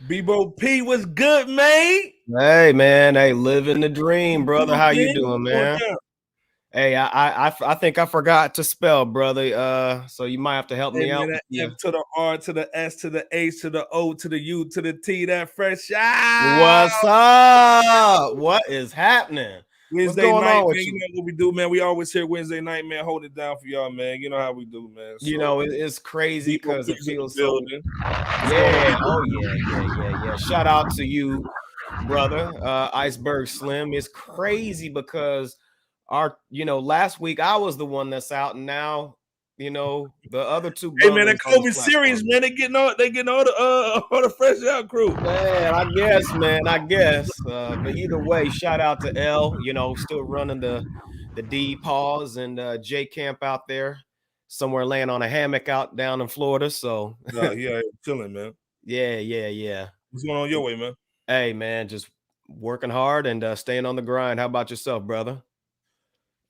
Bebo P was good, mate. Hey man, hey, living the dream, brother. How you doing, Going man? down. Hey, I think I forgot to spell, brother. So you might have to help Hey me out man, with that F to the R to the S to the H to the O to the U to the T. That fresh out. what's up? What is happening? What's Wednesday going night, on man. with You you? know what we do, man. We always here Wednesday night, man. Hold it down for y'all, man. You know how we do, man. You So know, it's crazy Bebo because it P's in the feels so. building. What's going on, Yeah. Bebo? Oh yeah. Shout out to you, brother. Iceberg Slim. It's crazy because last week I was the one that's out, and now the other two Hey man, that brothers on this Kobe series, platform. man. They getting all all the fresh out crew. Man, I guess. But either way, shout out to L, still running the D pause and J Camp out there somewhere laying on a hammock out down in Florida. So Yeah, chilling, man. yeah. What's going on your way, man? Hey man, just working hard and staying on the grind. How about yourself, brother?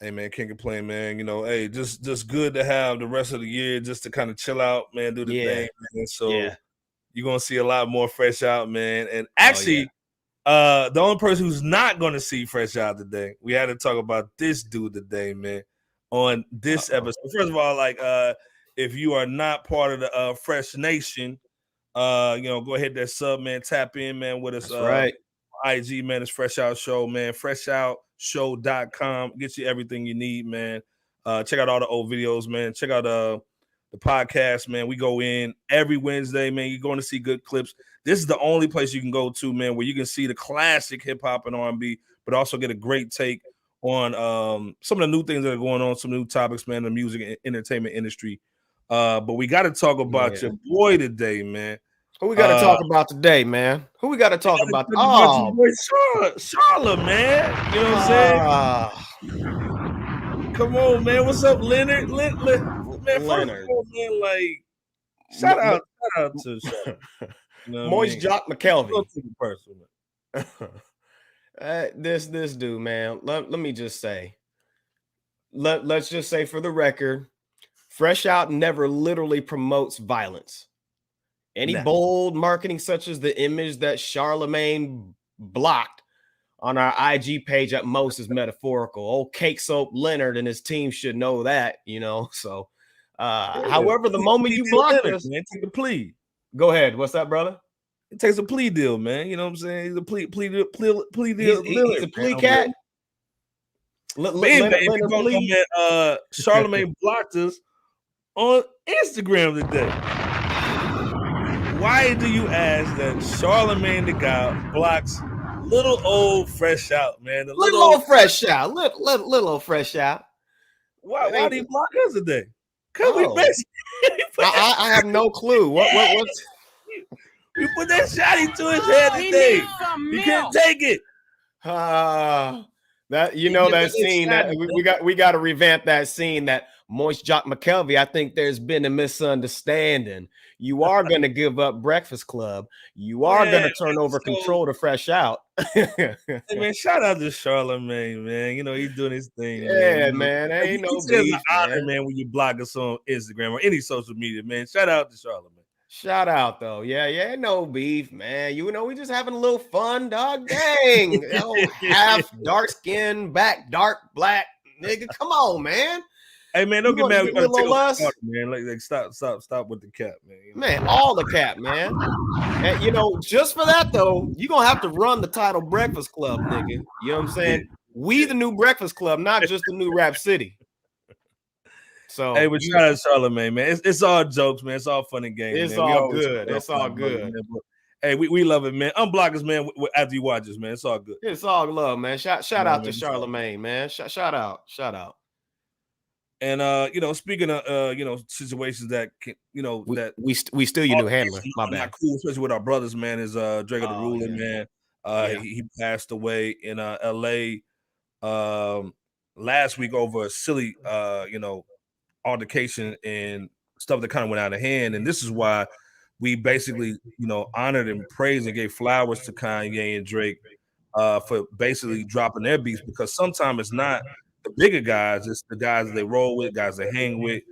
Hey man, can't complain, man. You know, hey, just good to have the rest of the year just to kind of chill out, man, do the Yeah, thing, man. So yeah. you're gonna see a lot more fresh out, man. And Oh yeah. actually, the only person who's not gonna see fresh out today, we had to talk about this dude today, man, on this Uh-oh. episode. First of all, like if you are not part of the Fresh Nation, go ahead that sub, man, tap in, man, with us. That's right. IG, man, it's Fresh Out Show, man. FreshOutShow.com. Get you everything you need, man. Check out all the old videos, man. Check out the podcast, man. We go in every Wednesday, man. You're going to see good clips. This is the only place you can go to, man, where you can see the classic hip hop and R&B, but also get a great take on some of the new things that are going on, some new topics, man, in the music and entertainment industry. But we got to talk about your boy today, man. Who we got to talk about today, man? Who we got to talk about? Oh, boy, Charlotte, man. You know what I'm saying? Come on, man. What's up, Leonard? Man, first of all, man, like, shout out to Charlotte. You know what I mean? Jock McKelvey. Go to the person, This dude, man. Let me just say. Let's just say for the record, Fresh Out never literally promotes violence. Any bold marketing such as the image that Charlemagne blocked on our IG page at most is metaphorical. Old Cake Soap Leonard and his team should know that, So however, the moment you block us, man, take the plea. Go ahead. What's that, brother? It takes a plea deal, man. You know what I'm saying? He's a plea deal. He's a plea cat. Charlemagne blocked us on Instagram today. Why do you ask that Charlemagne the guy blocks little old Fresh Out, man? Little old Fresh Out. Little old Fresh Out. Why do you block us today? Because we basically I have no clue. What's we put that shotty to his head today. He couldn't take it. That that scene that we got to revamp that scene that Moist Jock McKelvey. I think there's been a misunderstanding. You are going to give up Breakfast Club. You are going to turn over control to Fresh Out. Hey man, shout out to Charlemagne, man. You know he's doing his thing. Yeah, man. Ain't no beef, honor, man, when you block us on Instagram or any social media, man. Shout out to Charlemagne. Shout out though, yeah, no beef, man. We just having a little fun, dog. Dang, half dark skin, back dark black, nigga. Come on, man. Hey man, don't get mad. We gotta take off the cap, man. Like stop with the cap, man. Man, all the cap, man. And just for that though, you're gonna have to run the title Breakfast Club, nigga. You know what I'm saying? We the new Breakfast Club, not just the new Rap City. So hey, but shout out to Charlemagne, man. It's all jokes, man. It's all fun and games. It's all good. It's all good. Hey, we love it, man. Unblock us, man. After you watch us, man. It's all good. It's all love, man. Shout out to Charlemagne, man. Shout out. And speaking of situations that can, that we still your new handler. My bad. Cool, especially with our brothers, man. Is Drakeo the Ruler, man. He passed away in LA last week over a silly altercation and stuff that kind of went out of hand. And this is why we basically honored and praised and gave flowers to Kanye and Drake for basically dropping their beats, because sometimes it's not the bigger guys, it's the guys that they roll with, guys they hang with,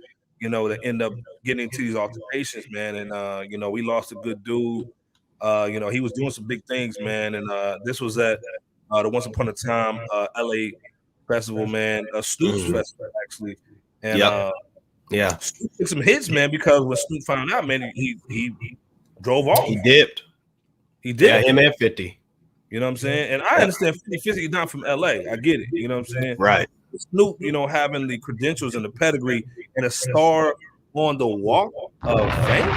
that end up getting into these altercations, man. And we lost a good dude You know, he was doing some big things, man. And this was at the Once Upon a Time LA festival, man, Snoop's festival actually. And yeah, Snoop took some hits, man, because when Snoop found out, man, he drove off. he dipped. He did. Yeah, him and 50. You know what I'm saying? And I understand 50 is not from LA. I get it. You know what I'm saying? Right. Snoop, you know, having the credentials and the pedigree and a star on the walk of fame.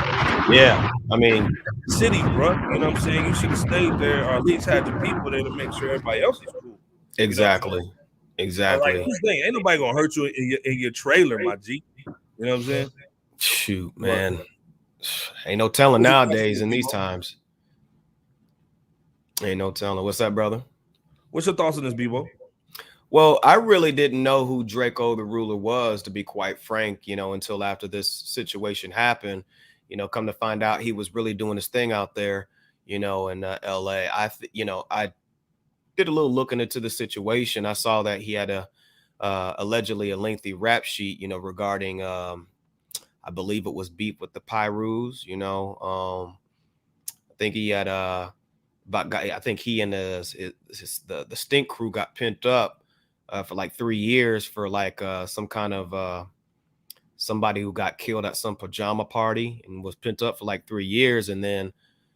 Yeah. I mean, city, bro. You know what I'm saying? You should have stayed there or at least had your people there to make sure everybody else is cool. Exactly. You know Exactly. like, ain't nobody gonna hurt you in your trailer, my G. You know what I'm saying? Shoot, man. Ain't no telling nowadays in these times. Ain't no telling. What's that, brother? What's your thoughts on this, Bebo? Well, I really didn't know who Drakeo the Ruler was, to be quite frank, you know, until after this situation happened. You know, come to find out he was really doing his thing out there, you know, in LA. You know, I did a little looking into the situation. I saw that he had allegedly a lengthy rap sheet, you know, regarding I believe it was beef with the Pyrus, you know. I think he had I think he and the Stink crew got pent up for like 3 years for like some kind of somebody who got killed at some pajama party and was pent up for like 3 years. And then,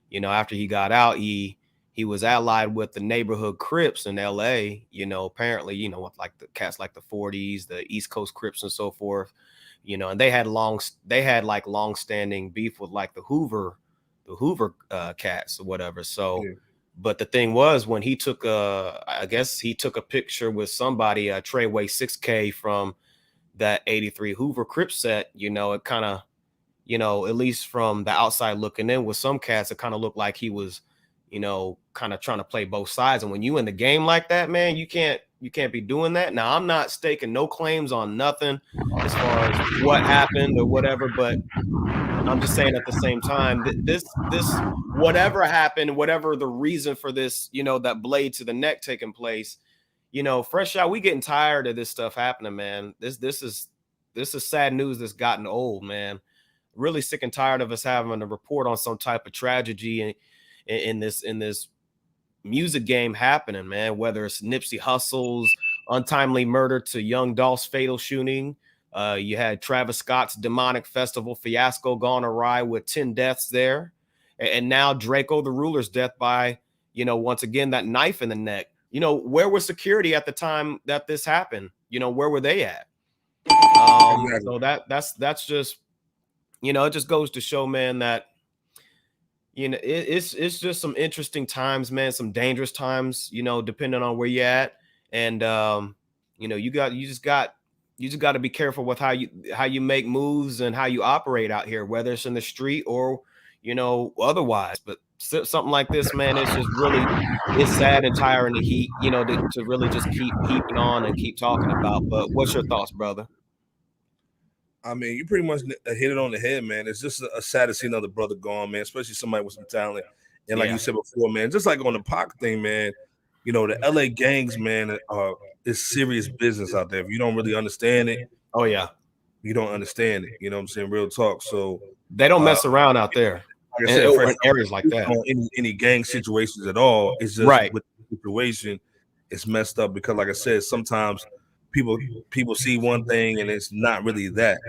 you know, after he got out, he was allied with the neighborhood Crips in LA, you know, apparently, you know, with like the cats like the 40s, the East Coast Crips and so forth, you know, and they had like long-standing beef with like the Hoover cats or whatever. So yeah. But the thing was, when he took I guess he took a picture with somebody, Treyway 6K from that 83 Hoover Crip set, you know, it kind of, you know, at least from the outside looking in, with some cats, it kind of looked like he was, you know, kind of trying to play both sides. And when you in the game like that, man, you can't be doing that. Now, I'm not staking no claims on nothing as far as what happened or whatever, but I'm just saying at the same time, this whatever happened, whatever the reason for this, you know, that blade to the neck taking place, you know, Fresh Out, we getting tired of this stuff happening, man. This is sad news that's gotten old, man. Really sick and tired of us having to report on some type of tragedy in this music game happening, man. Whether it's Nipsey Hussle's untimely murder to Young Dolph's fatal shooting. You had Travis Scott's demonic festival fiasco gone awry with 10 deaths there. And now Drakeo the Ruler's death by, you know, once again, that knife in the neck. You know, where was security at the time that this happened? You know, where were they at? So that's just, you know, it just goes to show, man, that, you know, it's just some interesting times, man, some dangerous times, you know, depending on where you're at. And, you know, you just got to be careful with how you make moves and how you operate out here, whether it's in the street or, you know, otherwise. But something like this, man, it's just really, it's sad and tiring you know, to really just keep heaping on and keep talking about. But what's your thoughts, brother? I mean, you pretty much hit it on the head, man. It's just a sad to see another brother gone, man, especially somebody with some talent. And like you said before, man, just like on the Pac thing, man, you know, the LA gangs, man, it's serious business out there. If you don't really understand it, oh yeah, you don't understand it. You know what I'm saying? Real talk. So they don't mess around out there. Like I said, in areas like that. Any gang situations at all, it's just right. With the situation, it's messed up because, like I said, sometimes people see one thing and it's not really that.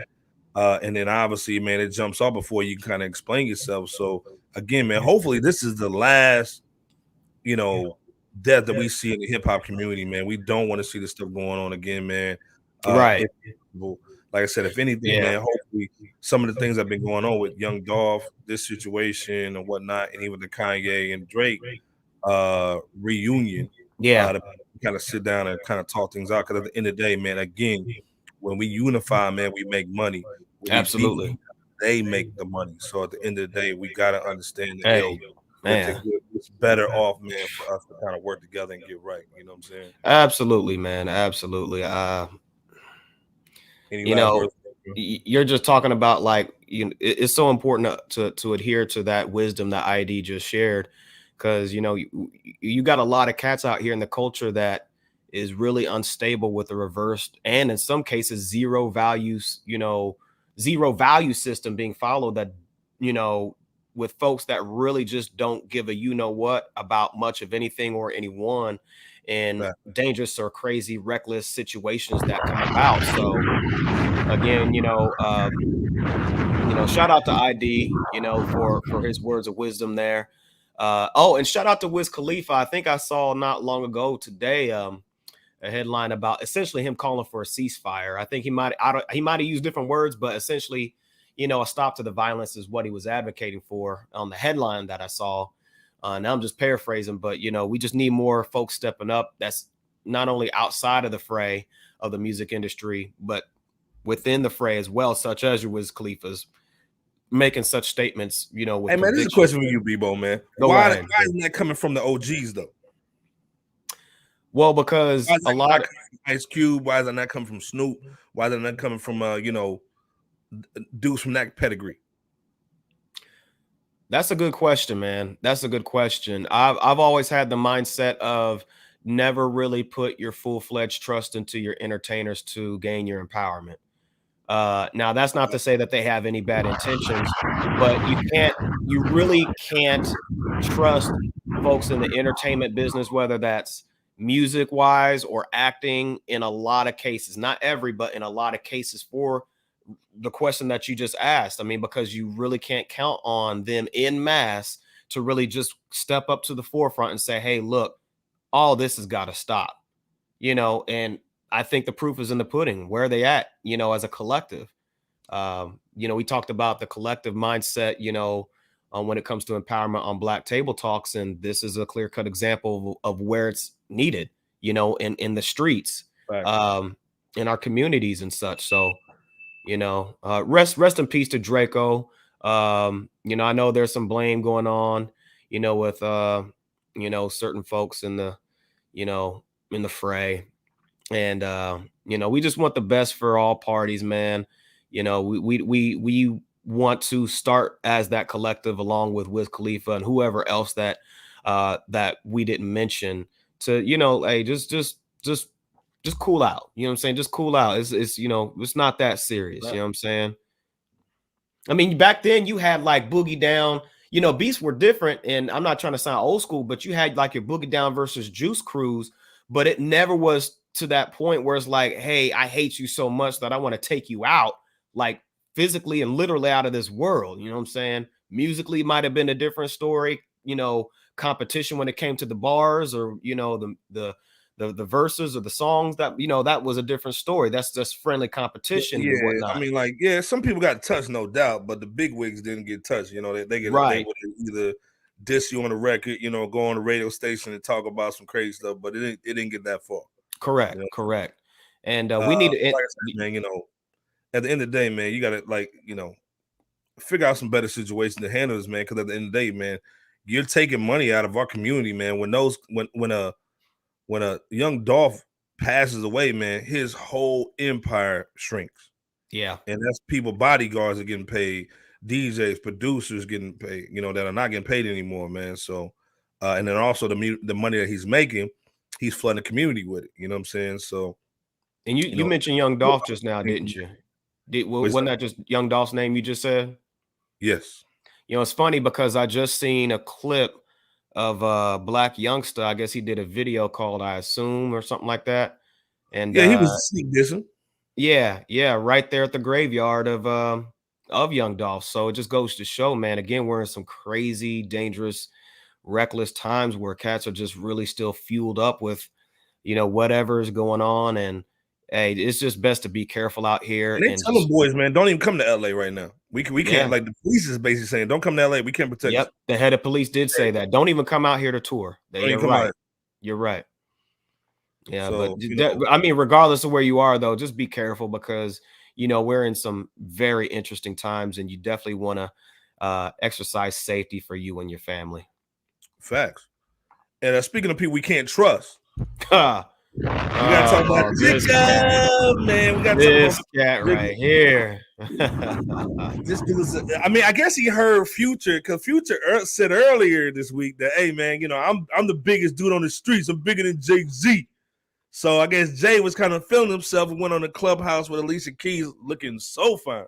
And then obviously, man, it jumps off before you can kind of explain yourself. So again, man, hopefully this is the last, you know, death that we see in the hip hop community, man. We don't want to see this stuff going on again, man. Right. Like I said, if anything, man, hopefully some of the things that have been going on with Young Dolph, this situation and whatnot, and even the Kanye and Drake reunion, to kind of sit down and kind of talk things out. Because at the end of the day, man, again, when we unify, man, we make money. Absolutely. They make the money. So at the end of the day, we got to understand that, man, it's better off, man, for us to kind of work together and get right. You know what I'm saying? Absolutely, man. Absolutely. You know, you're just talking about, like, you know, it's so important to adhere to that wisdom that ID just shared, because, you know, you got a lot of cats out here in the culture that is really unstable with the reversed and in some cases zero value system being followed, that, you know, with folks that really just don't give a what about much of anything or anyone, and dangerous or crazy, reckless situations that come about. So again, shout out to ID, for his words of wisdom there. And shout out to Wiz Khalifa. I think I saw not long ago today a headline about essentially him calling for a ceasefire. I think he might have used different words, but essentially, a stop to the violence is what he was advocating for on the headline that I saw. Now I'm just paraphrasing, but we just need more folks stepping up. That's not only outside of the fray of the music industry, but within the fray as well, such as your Wiz Khalifa's making such statements, with hey man, this is a question for you, Bebo, man. Why isn't that coming from the OGs though? Well, because a lot of Ice Cube, why is that not coming from Snoop? Why is that not coming from dudes from that pedigree? That's a good question, man. That's a good question. I've always had the mindset of never really put your full-fledged trust into your entertainers to gain your empowerment. Now that's not to say that they have any bad intentions, but you really can't trust folks in the entertainment business, whether that's music wise or acting, in a lot of cases, not every, but in a lot of cases, for the question that you just asked. I mean, because you really can't count on them in mass to really just step up to the forefront and say, hey, look, all this has got to stop, and I think the proof is in the pudding. Where are they at, as a collective? We talked about the collective mindset, when it comes to empowerment on Black Table Talks. And this is a clear-cut example of where it's needed, in the streets, in our communities and such. So, rest in peace to Drakeo. I know there's some blame going on, with, certain folks in the, in the fray. And, we just want the best for all parties, man. We want to start as that collective along with Wiz Khalifa and whoever else that we didn't mention to, hey, just cool out. You know what I'm saying? Just cool out. It's it's not that serious. You know what I'm saying? I mean, back then you had like Boogie Down, beats were different. And I'm not trying to sound old school, but you had like your Boogie Down versus Juice Cruise, but it never was to that point where it's like, hey, I hate you so much that I want to take you out, like physically and literally out of this world. You know what I'm saying? Musically might have been a different story, competition when it came to the bars or, the verses or the songs, that, that was a different story. That's just friendly competition. Yeah, and whatnot. I mean, some people got touched, no doubt, but the big wigs didn't get touched. They get right. They would either diss you on the record, go on the radio station and talk about some crazy stuff, but it didn't get that far. Correct, correct. And we need to, like I said, man, at the end of the day, man, you gotta figure out some better situations to handle this, man. Because at the end of the day, man, you're taking money out of our community, man. When a young Dolph passes away, man, his whole empire shrinks. Yeah, and that's people, bodyguards are getting paid, DJs, producers getting paid, that are not getting paid anymore, man. So, and then also the money that he's making, he's flooding the community with it. You know what I'm saying? So, and you mentioned Young Dolph just now, didn't you? Wasn't that just Young Dolph's name you just said? Yes. It's funny because I just seen a clip of a Black youngster. I guess he did a video called I Assume or something like that. And yeah, he was sneak dissing. Yeah, right there at the graveyard of Young Dolph. So it just goes to show, man, again, we're in some crazy, dangerous, reckless times where cats are just really still fueled up with, whatever is going on. And hey, it's just best to be careful out here. And they tell them boys, man, don't even come to LA right now. We can't, like the police is basically saying, don't come to LA. We can't protect you. The head of police did say that. Don't even come out here to tour. You're right. You're right. Yeah, so, but I mean, regardless of where you are, though, just be careful because, we're in some very interesting times and you definitely want to exercise safety for you and your family. Facts. And speaking of people we can't trust, we gotta talk about this Jacob, man. We got this cat right here. This dude I guess he heard Future, because Future said earlier this week that, hey, man, I'm the biggest dude on the streets. I'm bigger than Jay-Z. So I guess Jay was kind of feeling himself and went on the Clubhouse with Alicia Keys looking so fine.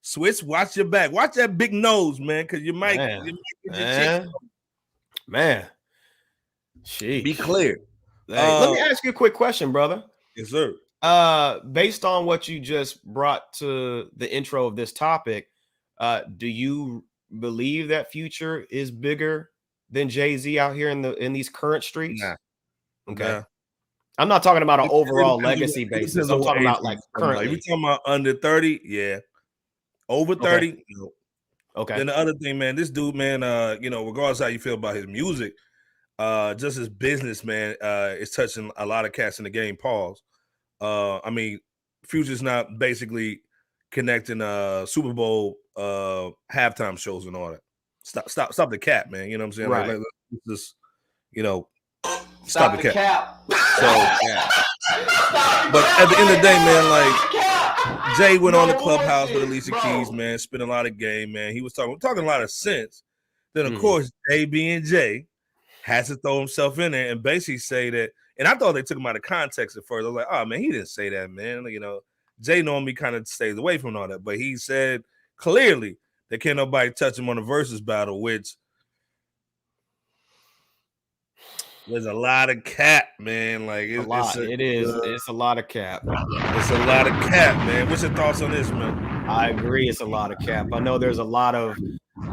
Switch, watch your back. Watch that big nose, man, because you might get your chick. Man. Sheesh. Be clear. Let me ask you a quick question, brother. Yes, sir. Based on what you just brought to the intro of this topic, do you believe that Future is bigger than Jay-Z out here in these current streets? Nah. Okay. Nah. I'm not talking about an overall legacy basis. I'm talking about like currently. If you're talking about under 30, yeah. Over 30, no. Okay. Then the other thing, man, this dude, man, regardless how you feel about his music, just his business, man, is touching a lot of cats in the game. Pause. I mean, Future's not basically connecting Super Bowl halftime shows and all that. Stop the cap, man. You know what I'm saying? Right. Like just, stop the cap. So, yeah. But at the end of the day, man, like Jay went on the Clubhouse with Alicia Keys, man, spent a lot of game, man. He was talking a lot of sense. Then, of course, Jay being Jay has to throw himself in there and basically say that. And I thought they took him out of context at first. I was like, oh, man, he didn't say that, man. Jay normally kind of stays away from all that. But he said clearly that can't nobody touch him on the versus battle, which there's a lot of cap, man. Like it's a lot. It's a lot of cap. It's a lot of cap, man. What's your thoughts on this, man? I agree. It's a lot of cap. I know there's a lot of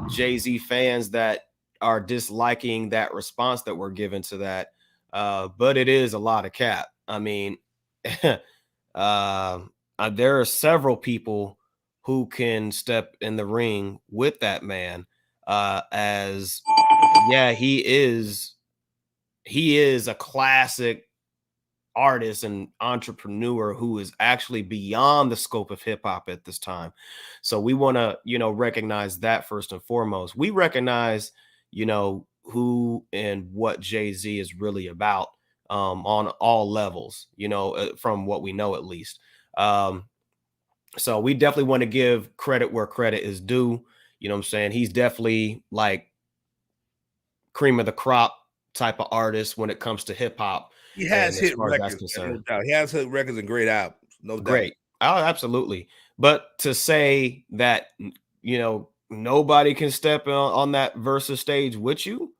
Jay-Z fans that are disliking that response that we're given to that. But it is a lot of cap. I mean, there are several people who can step in the ring with that man. He is a classic artist and entrepreneur who is actually beyond the scope of hip hop at this time. So we want to, recognize that first and foremost. We recognize, who and what Jay-Z is really about on all levels, from what we know at least. So we definitely want to give credit where credit is due. You know what I'm saying? He's definitely like cream of the crop type of artist when it comes to hip hop. He has hit records, no doubt. He has hit records and great albums, no doubt. Great. Oh, absolutely. But to say that, nobody can step on that versus stage with you.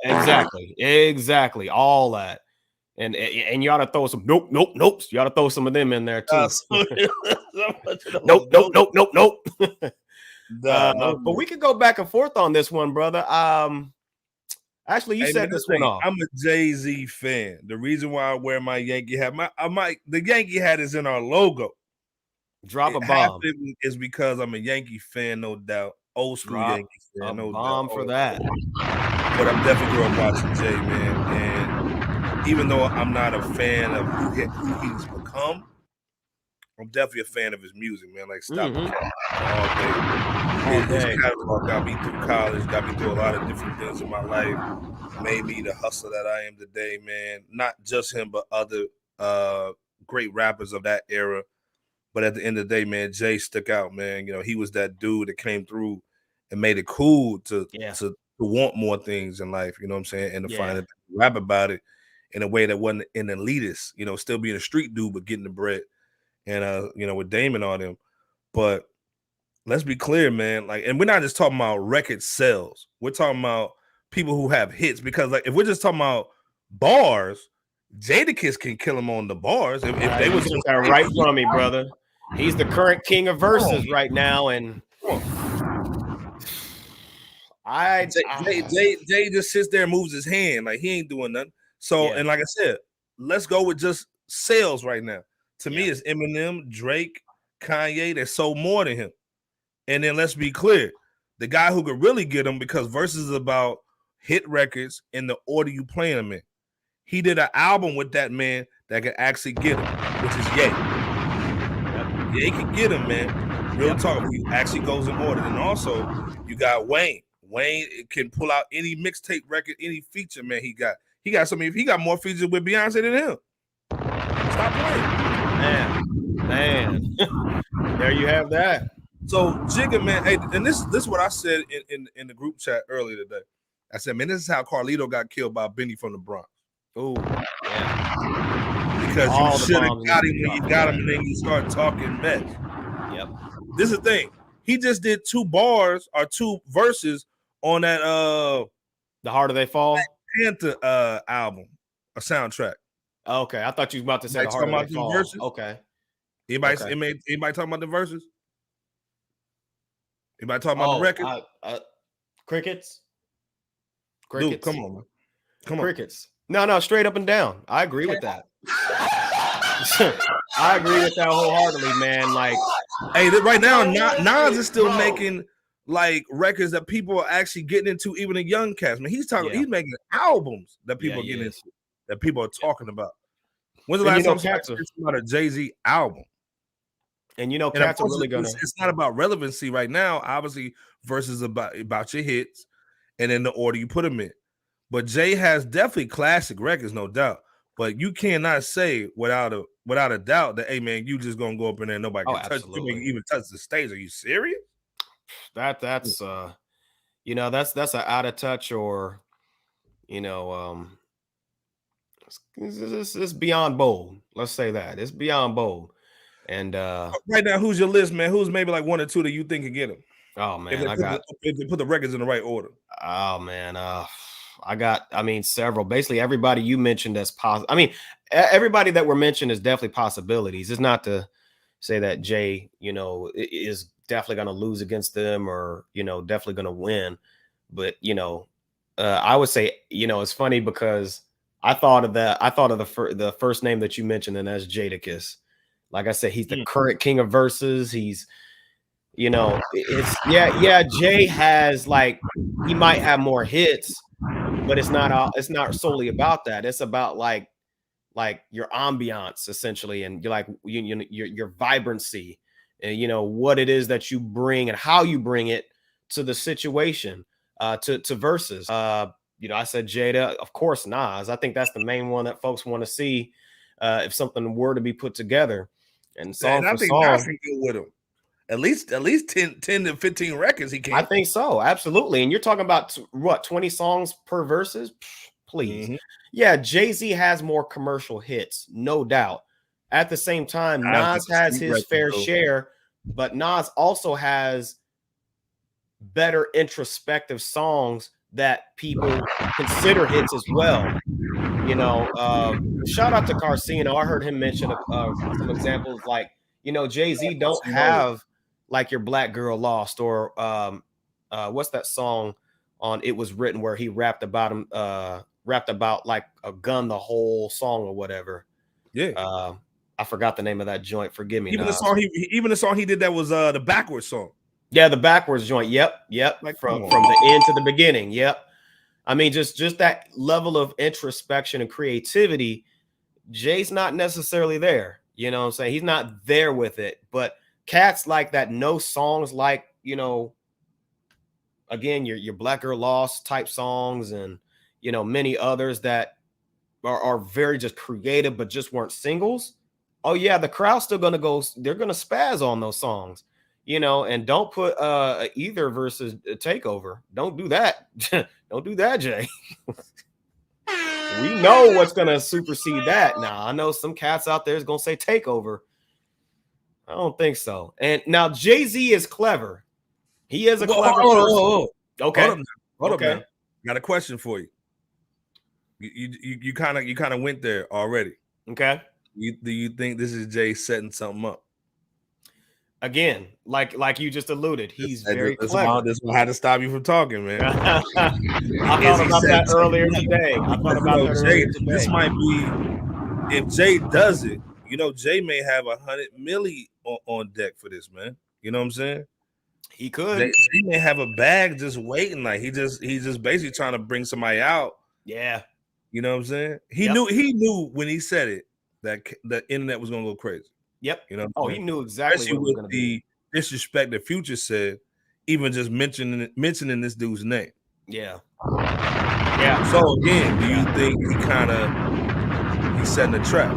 Exactly. All that. And you ought to throw some nope. You ought to throw some of them in there too. Nope. But we could go back and forth on this one, brother. Actually, you said this one off. I'm a Jay-Z fan. The reason why I wear my Yankee hat, the Yankee hat is in our logo. Drop a bomb. Is because I'm a Yankee fan, no doubt. Old school Yankee fan, no bomb doubt. For that. But I'm definitely grew up watching Jay, man. And even though I'm not a fan of who he's become, I'm definitely a fan of his music, man. Like Stop the Cap all day. His catalog got me through college, got me through a lot of different things in my life, made me the hustler that I am today, man. Not just him, but other great rappers of that era. But at the end of the day, man, Jay stuck out, man. He was that dude that came through and made it cool to want more things in life, you know what I'm saying? And to find a rap about it in a way that wasn't an elitist, still being a street dude, but getting the bread. And with Damon on him. But let's be clear, man. Like, and we're not just talking about record sales. We're talking about people who have hits. Because like if we're just talking about bars, Jadakiss can kill him on the bars. If they was right from me, brother. He's the current king of verses right now. And Jay just sits there and moves his hand. Like he ain't doing nothing. So, and like I said, let's go with just sales right now. To me, it's Eminem, Drake, Kanye that sold more than him. And then let's be clear, the guy who could really get him, because Versus is about hit records in the order you play them in. He did an album with that man that could actually get him, which is Ye. Ye can get him, man. Real talk. He actually goes in order. And also, you got Wayne. Wayne can pull out any mixtape record, any feature, man. He got something. He got more features with Beyonce than him. Stop playing. Man, there you have that. So Jigga, man, hey, and this is what I said in the group chat earlier today. I said, man, this is how Carlito got killed by Benny from the Bronx. Oh, yeah. Because you should have got him when you got him, and then you start talking mess. Yep. this is the thing. He just did 2 bars or 2 verses on that The Harder They Fall Panther album, a soundtrack. Okay, I thought you was about to say The Harder They Fall. Verses? Okay. Anybody talking about the verses? Anybody talking about the record? Crickets. Dude, come on, man. Come on. Crickets. No, straight up and down. I agree with that. I agree with that wholeheartedly, man. Like, hey, right now, Nas is still making like records that people are actually getting into, even the young cats. Man, he's making albums that people are getting into, that people are talking about. When's the last time somebody about a Jay-Z album? And cats are really gonna. It's not about relevancy right now, obviously, versus about your hits and in the order you put them in. But Jay has definitely classic records, no doubt. But you cannot say without a doubt that, hey man, you just gonna go up in there and nobody can touch you, even touch the stage. Are you serious? That's that's an out of touch, or it's beyond bold. Let's say that it's beyond bold. And right now, who's your list, man? Who's maybe like 1 or 2 that you think can get them? Oh man, if they put the records in the right order. Oh man, several. Basically, everybody you mentioned as possible. I mean, everybody that were mentioned is definitely possibilities. It's not to say that Jay, is definitely going to lose against them, or definitely going to win. But I would say, it's funny because I thought of the first name that you mentioned, and that's Jadakiss. Like I said, he's the current king of verses. He's, Jay has, like, he might have more hits, but it's not solely about that. It's about like your ambiance, essentially, and you're like your vibrancy, and what it is that you bring and how you bring it to the situation, to verses. I said Jada, of course, Nas. I think that's the main one that folks want to see if something were to be put together. And song for song, Nas can go with him. At least 10 to 15 records he can. I think so, absolutely. And you're talking about 20 songs per verses? Please. Mm-hmm. Yeah, Jay-Z has more commercial hits, no doubt. At the same time, Nas has his fair share, but Nas also has better introspective songs that people consider hits as well. Shout out to Carcino. I heard him mention some examples like, Jay-Z don't have like your Black Girl Lost, or what's that song on It Was Written where he rapped about like a gun the whole song or whatever. Yeah. I forgot the name of that joint. Forgive me. Even the song he did that was the backwards song. Yeah, the backwards joint. Yep. Like from the end to the beginning. Yep. I mean, just that level of introspection and creativity, Jay's not necessarily there. You know what I'm saying? He's not there with it. But cats like that know songs like, again, your Black Girl Lost type songs, and, many others that are very just creative, but just weren't singles. Oh, yeah, the crowd's still going to go. They're going to spaz on those songs, and don't put either versus Takeover. Don't do that. Don't do that, Jay. We know what's going to supersede that. Now, I know some cats out there is going to say Takeover. I don't think so. And now Jay-Z is clever. He is a clever person. Okay. Hold up, man. Got a question for you. You kind of went there already. Okay. Do you think this is Jay setting something up? Again, like you just alluded, he's very clever. This will have to stop you from talking, man. I thought about that earlier today. This might be, if Jay does it, Jay may have $100 million on deck for this, man. You know what I'm saying? He could. Jay may have a bag just waiting. Like he's just basically trying to bring somebody out. Yeah. You know what I'm saying? He knew when he said it that the internet was gonna go crazy. Yep. He knew exactly. Especially with the disrespect that Future said, even just mentioning this dude's name. Yeah. So again, do you think he's setting a trap?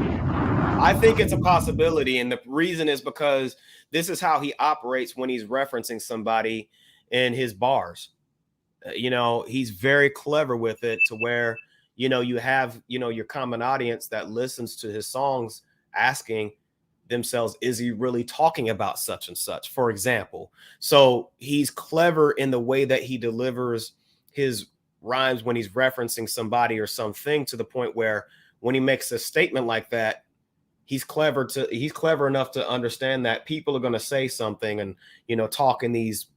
I think it's a possibility, and the reason is because this is how he operates when he's referencing somebody in his bars. He's very clever with it, to where you have your common audience that listens to his songs asking, themselves, is he really talking about such and such, for example? So he's clever in the way that he delivers his rhymes when he's referencing somebody or something, to the point where when he makes a statement like that, he's clever enough to understand that people are going to say something and, talk in these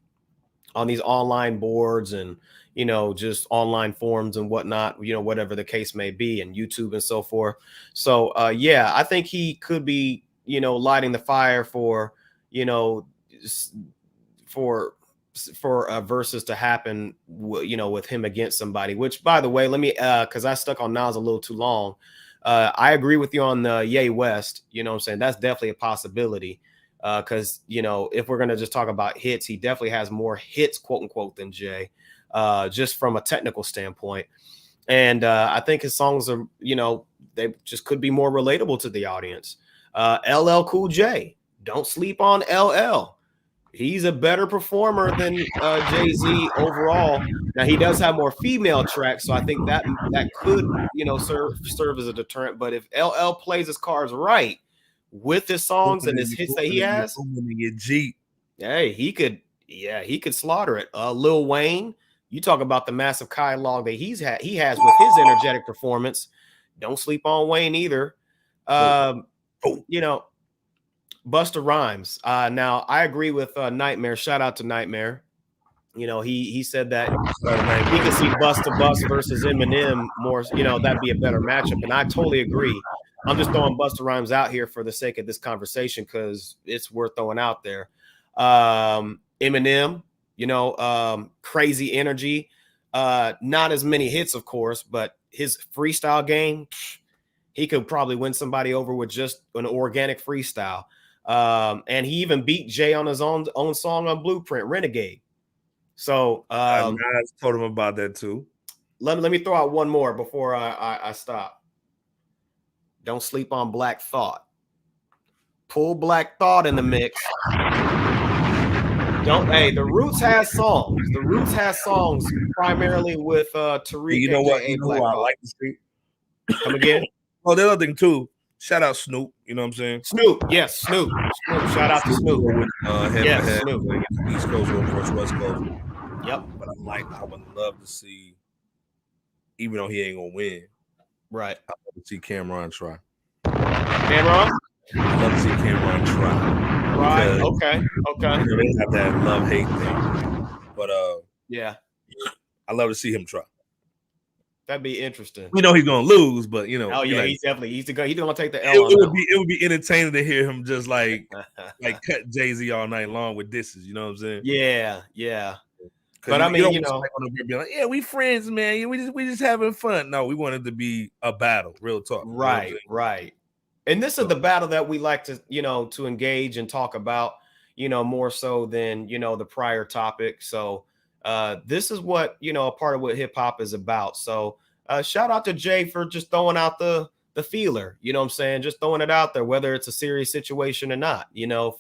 on these online boards and, just online forums and whatnot, whatever the case may be, and YouTube and so forth. So yeah, I think he could be, lighting the fire for, for verses to happen, with him against somebody. Which, by the way, let me because I stuck on Nas a little too long. I agree with you on the Ye West. You know what I'm saying? That's definitely a possibility. Because, if we're going to just talk about hits, he definitely has more hits, quote unquote, than Jay, just from a technical standpoint. And I think his songs are, they just could be more relatable to the audience. LL Cool J, don't sleep on LL. He's a better performer than Jay-Z overall. Now, he does have more female tracks, so I think that could, serve as a deterrent. But if LL plays his cards right with his songs and his hits that he has, hey, he could slaughter it. Lil Wayne, you talk about the massive catalog that he has with his energetic performance. Don't sleep on Wayne either. Busta Rhymes. Now I agree with Nightmare. Shout out to Nightmare. He said that he could see Busta versus Eminem more. That'd be a better matchup, and I totally agree. I'm just throwing Busta Rhymes out here for the sake of this conversation because it's worth throwing out there. Eminem, crazy energy. Not as many hits, of course, but his freestyle game, he could probably win somebody over with just an organic freestyle. And he even beat Jay on his own song on Blueprint, Renegade. So I told him about that too. Let me throw out one more before I stop. Don't sleep on Black Thought. Pull Black Thought in the mix. The Roots has songs. The Roots has songs primarily with Tariq. You know what? I like to see. Come again? Oh, the other thing too. Shout out Snoop. You know what I'm saying? Snoop. Yes, Snoop. Shout out to Snoop. Yes, Snoop. East Coast versus West Coast. Yep. But I would love to see, even though he ain't gonna win. Right. I'd love to see Cameron try. Cameron? I'd love to see Cameron try. Right. Okay. They have that love-hate thing. But yeah. I'd love to see him try. That'd be interesting. We know he's gonna lose, but Oh yeah, he's gonna take the L. It would be entertaining to hear him just like cut Jay-Z all night long with disses. You know what I'm saying? Yeah. But I mean, be like, yeah, we friends, man. We just having fun. No, we want it to be a battle, real talk. Right. And this is the battle that we like to, to engage and talk about, more so than, the prior topic. So this is what, a part of what hip hop is about. So shout out to Jay for just throwing out the feeler, you know what I'm saying? Just throwing it out there, whether it's a serious situation or not,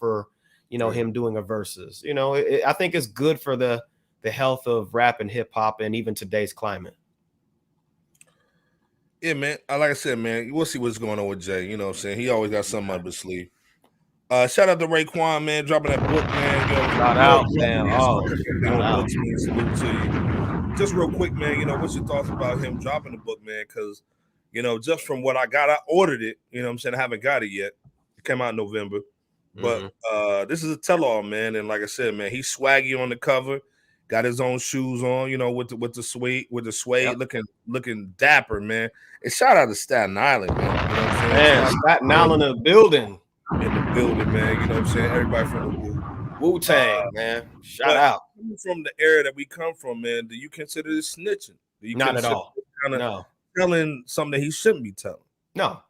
for, him doing a versus, I think it's good for the health of rap and hip hop and even today's climate. Yeah, man. Like I said, man, we'll see what's going on with Jay. You know what I'm saying? He always got something up his sleeve. Shout out to Raekwon, man, dropping that book, man. Shout out, man. Salute to you. Just real quick, man, what's your thoughts about him dropping the book, man? Because, just from what I got, I ordered it. You know what I'm saying? I haven't got it yet. It came out in November. But this is a tell-all, man. And like I said, man, he's swaggy on the cover. Got his own shoes on, with the suede, yep. looking dapper, man. And shout out to Staten Island, man. You know what I'm saying? Man, Staten Island in the building. Man. You know what I'm saying? Everybody from the Wu-Tang, man. Shout out. From the era that we come from, man, do you consider this snitching? Not at all. No. Telling something that he shouldn't be telling? No,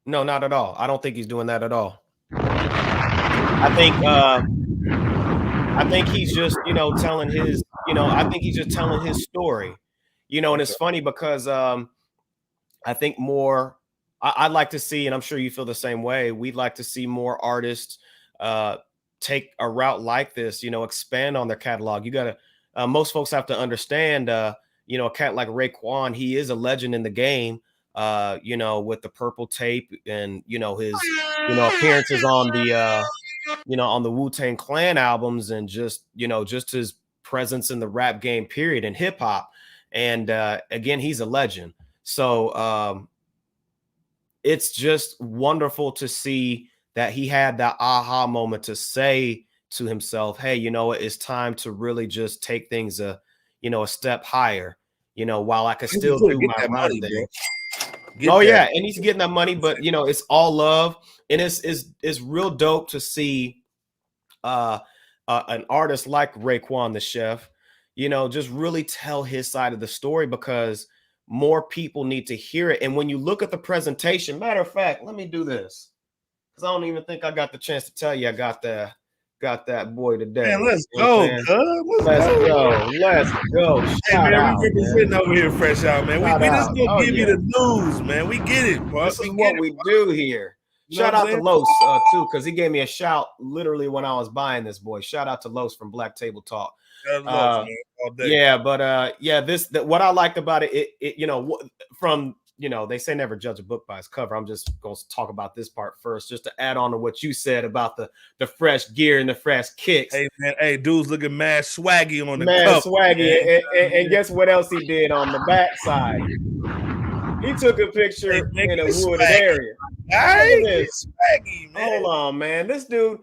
not at all. I don't think he's doing that at all. I think he's just, telling his, I think he's just telling his story, and it's funny because I think more, I'd like to see, and I'm sure you feel the same way, we'd like to see more artists take a route like this, expand on their catalog. You got to, most folks have to understand, a cat like Raekwon, he is a legend in the game. you know, with the purple tape and, you know, his, you know, appearances on the, you know, on the Wu-Tang Clan albums, and just, you know, just his presence in the rap game period and hip hop. And again, he's a legend. So it's just wonderful to see that he had that aha moment to say to himself, hey, you know, it's time to really just take things you know, a step higher, you know, while I can still do my rap thing. Oh yeah, and he's getting that money, but you know, it's all love, and it's real dope to see an artist like Raekwon the Chef, you know, just really tell his side of the story, because more people need to hear it. And when you look at the presentation, matter of fact, let me do this, because I don't even think I got the chance to tell you I got that boy today. Man, let's go, cuz. Let's go. Let's go. Shout out, we representing over here, Fresh Out, man. We just gonna give you the news, man. We get it, bro. This is what we do here. Shout out to Los too, because he gave me a shout literally when I was buying this boy. Shout out to Los from Black Table Talk. Yeah, but yeah, what I liked about it, you know, from, you know, they say never judge a book by its cover. I'm just going to talk about this part first, just to add on to what you said about the fresh gear and the fresh kicks. Hey man, hey, dude's looking mad swaggy on the cover. Swaggy, and guess what else he did on the backside? He took a picture in a wooded area. Swaggy, man. Hold on, man. This dude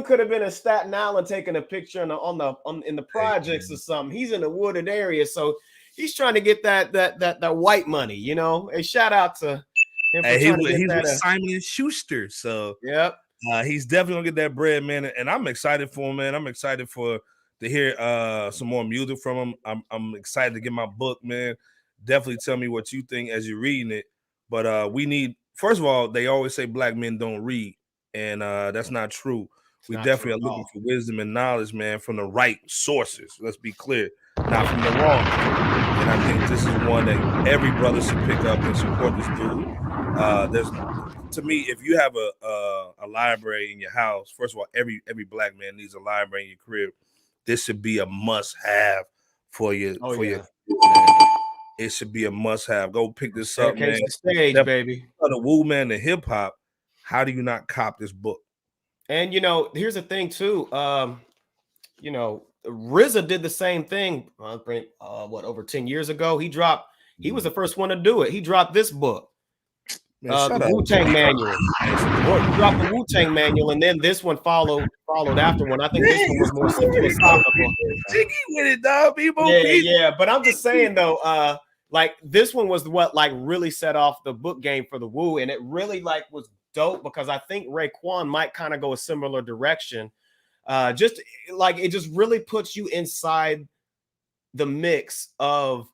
could have been in Staten Island taking a picture in the projects or something. He's in a wooded area, so he's trying to get that white money, you know. Hey, shout out to him. He's with Simon & Schuster, so yep. He's definitely gonna get that bread, man. And I'm excited for him, man. I'm excited to hear some more music from him. I'm excited to get my book, man. Definitely tell me what you think as you're reading it. But we need, first of all, they always say black men don't read, and that's not true. We definitely are looking for wisdom and knowledge, man, from the right sources. Let's be clear, not from the wrong. And I think this is one that every brother should pick up and support this dude. To me, if you have a library in your house, first of all, every black man needs a library in your crib. This should be a must-have for your your. It should be a must-have. Go pick this up, man. Stage, baby. The Wu Man, the hip hop. How do you not cop this book? And you know, here's the thing too. You know, RZA did the same thing. Over 10 years ago? He was the first one to do it. He dropped this book, the Wu-Tang Manual. He dropped the Wu-Tang Manual, and then this one followed after one. I think this one was more philosophical. Jiggy with it, dog. People. Yeah. But I'm just saying though, like this one was what like really set off the book game for the Wu, and it really like was dope, because I think Raekwon might kind of go a similar direction. Just like it just really puts you inside the mix of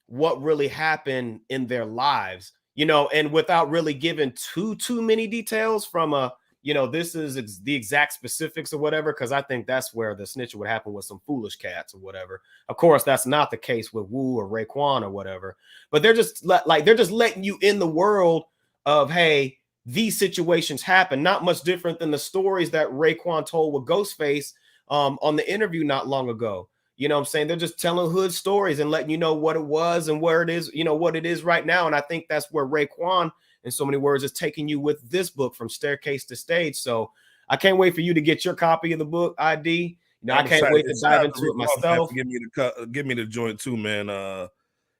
what really happened in their lives, you know, and without really giving too many details from you know, this is the exact specifics or whatever, because I think that's where the snitch would happen with some foolish cats or whatever. Of course, that's not the case with Wu or Raekwon or whatever, but they're just letting you in the world of, hey, these situations happen. Not much different than the stories that Raekwon told with Ghostface on the interview not long ago. You know what I'm saying? They're just telling hood stories and letting you know what it was and where it is, you know, what it is right now. And I think that's where Raekwon, in so many words, is taking you with this book, From Staircase to Stage. So I can't wait for you to get your copy of the book, ID. You know, I can't wait to dive into it myself. Give me the joint too, man.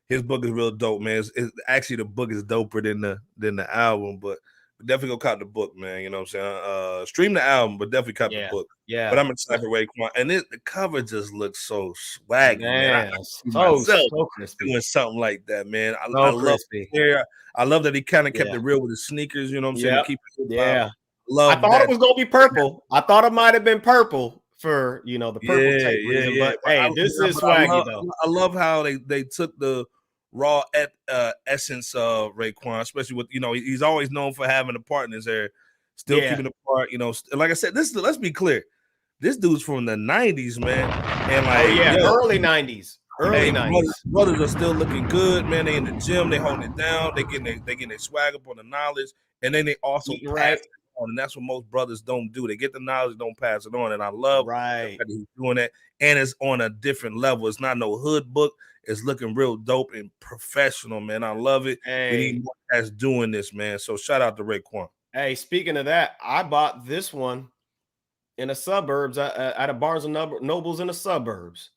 His book is real dope, man. It's actually, the book is doper than the album, but definitely go cop the book, man. You know what I'm saying? Stream the album, but definitely cop the book. Yeah. But I'm excited for Raekwon. And the cover just looks so swaggy, man. So crispy. Doing something like that, man. I love it. I love that he kind of kept it real with his sneakers, you know what I'm saying? To keep it I thought it was gonna be purple. I thought it might have been purple for, you know, the purple tape reason. But hey, this is swaggy though. I love how they took the raw essence of Raekwon, especially with, you know, he's always known for having a partners there, still keeping the part, you know. Like I said, let's be clear, this dude's from the 90s, man, and like early 90s. Brothers are still looking good, man. They in the gym, they holding it down, they getting their swag up on the knowledge, and then they also pass it on, and that's what most brothers don't do. They get the knowledge, don't pass it on, and I love that he's doing that, and it's on a different level. It's not no hood book. is looking real dope and professional, man. I love it. We need more guys doing this, man. So shout out to Raekwon. Hey, speaking of that, I bought this one in the suburbs at a Barnes and Nobles in the suburbs.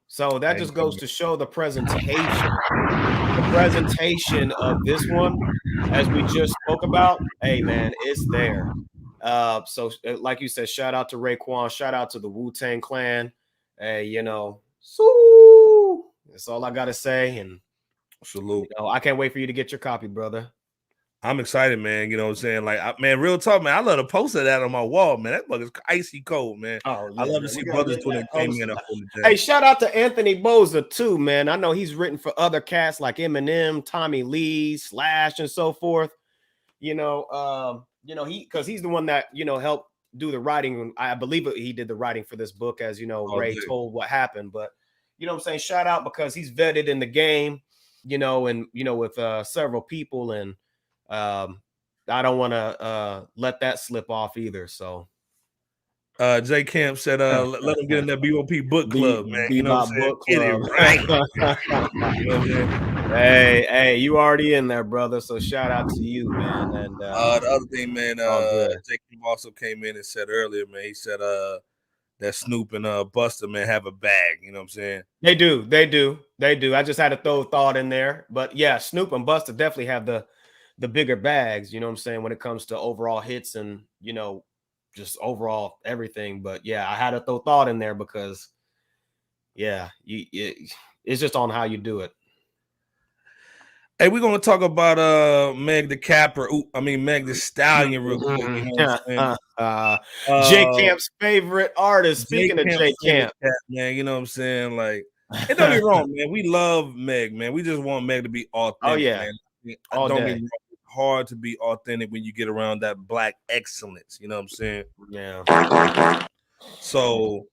So that just goes to show the presentation. The presentation of this one, as we just spoke about, hey man, it's there. So like you said, shout out to Raekwon, shout out to the Wu-Tang Clan. Hey, you know, so that's all I gotta say. And salute. You know, I can't wait for you to get your copy, brother. I'm excited, man. You know what I'm saying? Like, man, real talk, man. I love to post that on my wall, man. That bug is icy cold, man. Oh, yeah, I love to see brothers doing it. Hey, shout out to Anthony Boza too, man. I know he's written for other cats like Eminem, Tommy Lee, Slash, and so forth. He's the one that helped do the writing. I believe he did the writing for this book, as Ray told what happened. But you know what I'm saying? Shout out, because he's vetted in the game, with several people, and I don't want to let that slip off either. So Jay Camp said, let him get in that BOP book club, man. You know what I'm saying? Book club. Get it right. You know what I'm saying? Hey, you already in there, brother. So shout out to you, man. And the other thing, man, Jay Camp also came in and said earlier, man, he said that Snoop and Busta, man, have a bag. You know what I'm saying? They do. I just had to throw a thought in there. But yeah, Snoop and Busta definitely have the bigger bags, you know what I'm saying, when it comes to overall hits and, just overall everything. But yeah, I had to throw thought in there because, yeah, it's just on how you do it. Hey, we're gonna talk about Meg the Stallion real quick. You know what I'm saying? Jay Camp's favorite artist. Speaking of Jay Camp, man, you know what I'm saying? Like, and don't get me wrong, man. We love Meg, man. We just want Meg to be authentic. Oh yeah, man. Don't get me wrong. It's hard to be authentic when you get around that black excellence. You know what I'm saying? Yeah. So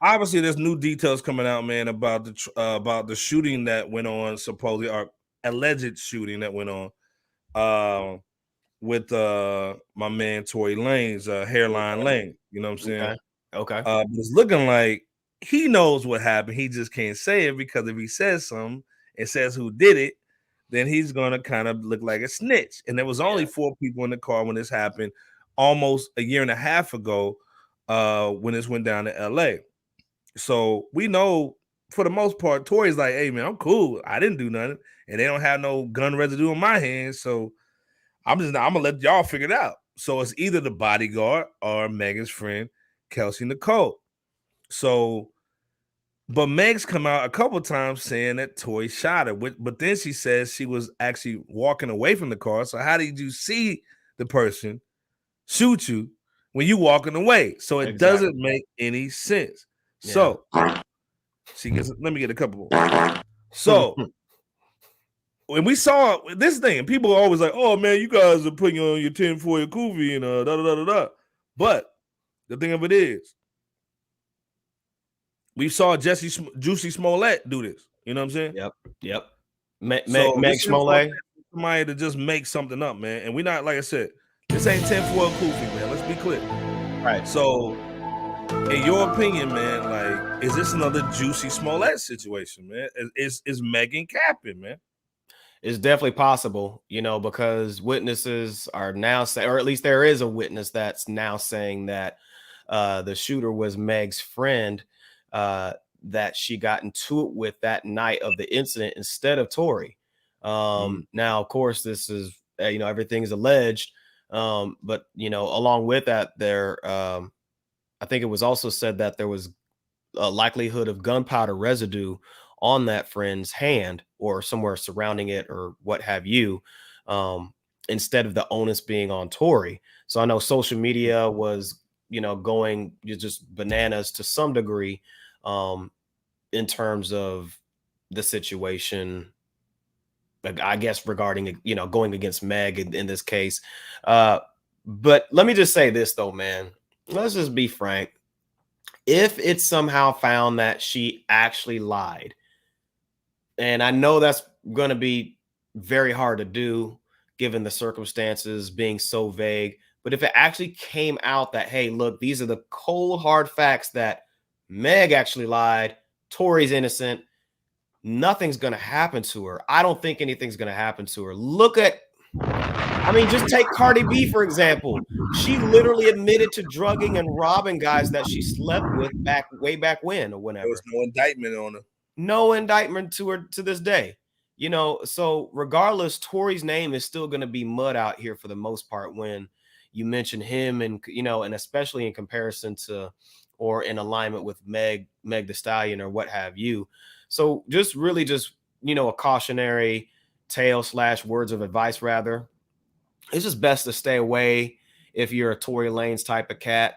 obviously, there's new details coming out, man, about the shooting that went on, supposedly, or alleged shooting that went on with my man Tory Lanez, Hairline Lane. You know what I'm saying? Okay. But it's looking like he knows what happened. He just can't say it, because if he says something and says who did it, then he's gonna kind of look like a snitch. And there was only 4 people in the car when this happened, almost a year and a half ago, when this went down to LA. So we know, for the most part, Tory's like, hey, man, I'm cool. I didn't do nothing. And they don't have no gun residue on my hands. So I'm going to let y'all figure it out. So it's either the bodyguard or Megan's friend, Kelsey Nicole. So, but Meg's come out a couple of times saying that Tory shot her. But then she says she was actually walking away from the car. So how did you see the person shoot you when you walking away? So it doesn't make any sense. Yeah. So she gets. Let me get a couple more. So when we saw this thing, people are always like, "Oh man, you guys are putting on your 10 for your Kuvi and da da da da da." But the thing of it is, we saw Juicy Smollett do this. You know what I'm saying? Yep. Meg Smollett. Somebody to just make something up, man. And we're not, like I said, this ain't 10 for a Kuvi, man. Let's be clear. Right. So, in your opinion, man, like, is this another Juicy Smollett situation, man? Is Megan capping, man? It's definitely possible, because witnesses are now saying, or at least there is a witness that's now saying that the shooter was Meg's friend that she got into it with that night of the incident instead of Tory. Now, of course, this is, everything's alleged. But, along with that, I think it was also said that there was a likelihood of gunpowder residue on that friend's hand or somewhere surrounding it or what have you, instead of the onus being on Tory. So I know social media was, going just bananas to some degree in terms of the situation, I guess, regarding, going against Meg in this case. But let me just say this, though, man. Let's just be frank. If it's somehow found that she actually lied, and I know that's going to be very hard to do given the circumstances being so vague, but if it actually came out that, hey, look, these are the cold, hard facts that Meg actually lied, Tory's innocent, nothing's going to happen to her. I don't think anything's going to happen to her. Just take Cardi B, for example. She literally admitted to drugging and robbing guys that she slept with way back when or whenever. There was no indictment on her. No indictment to her to this day. So regardless, Tory's name is still going to be mud out here for the most part when you mention him, and and especially in comparison to or in alignment with Meg the Stallion or what have you. So just a cautionary tale / words of advice, rather. It's just best to stay away if you're a Tory Lanez type of cat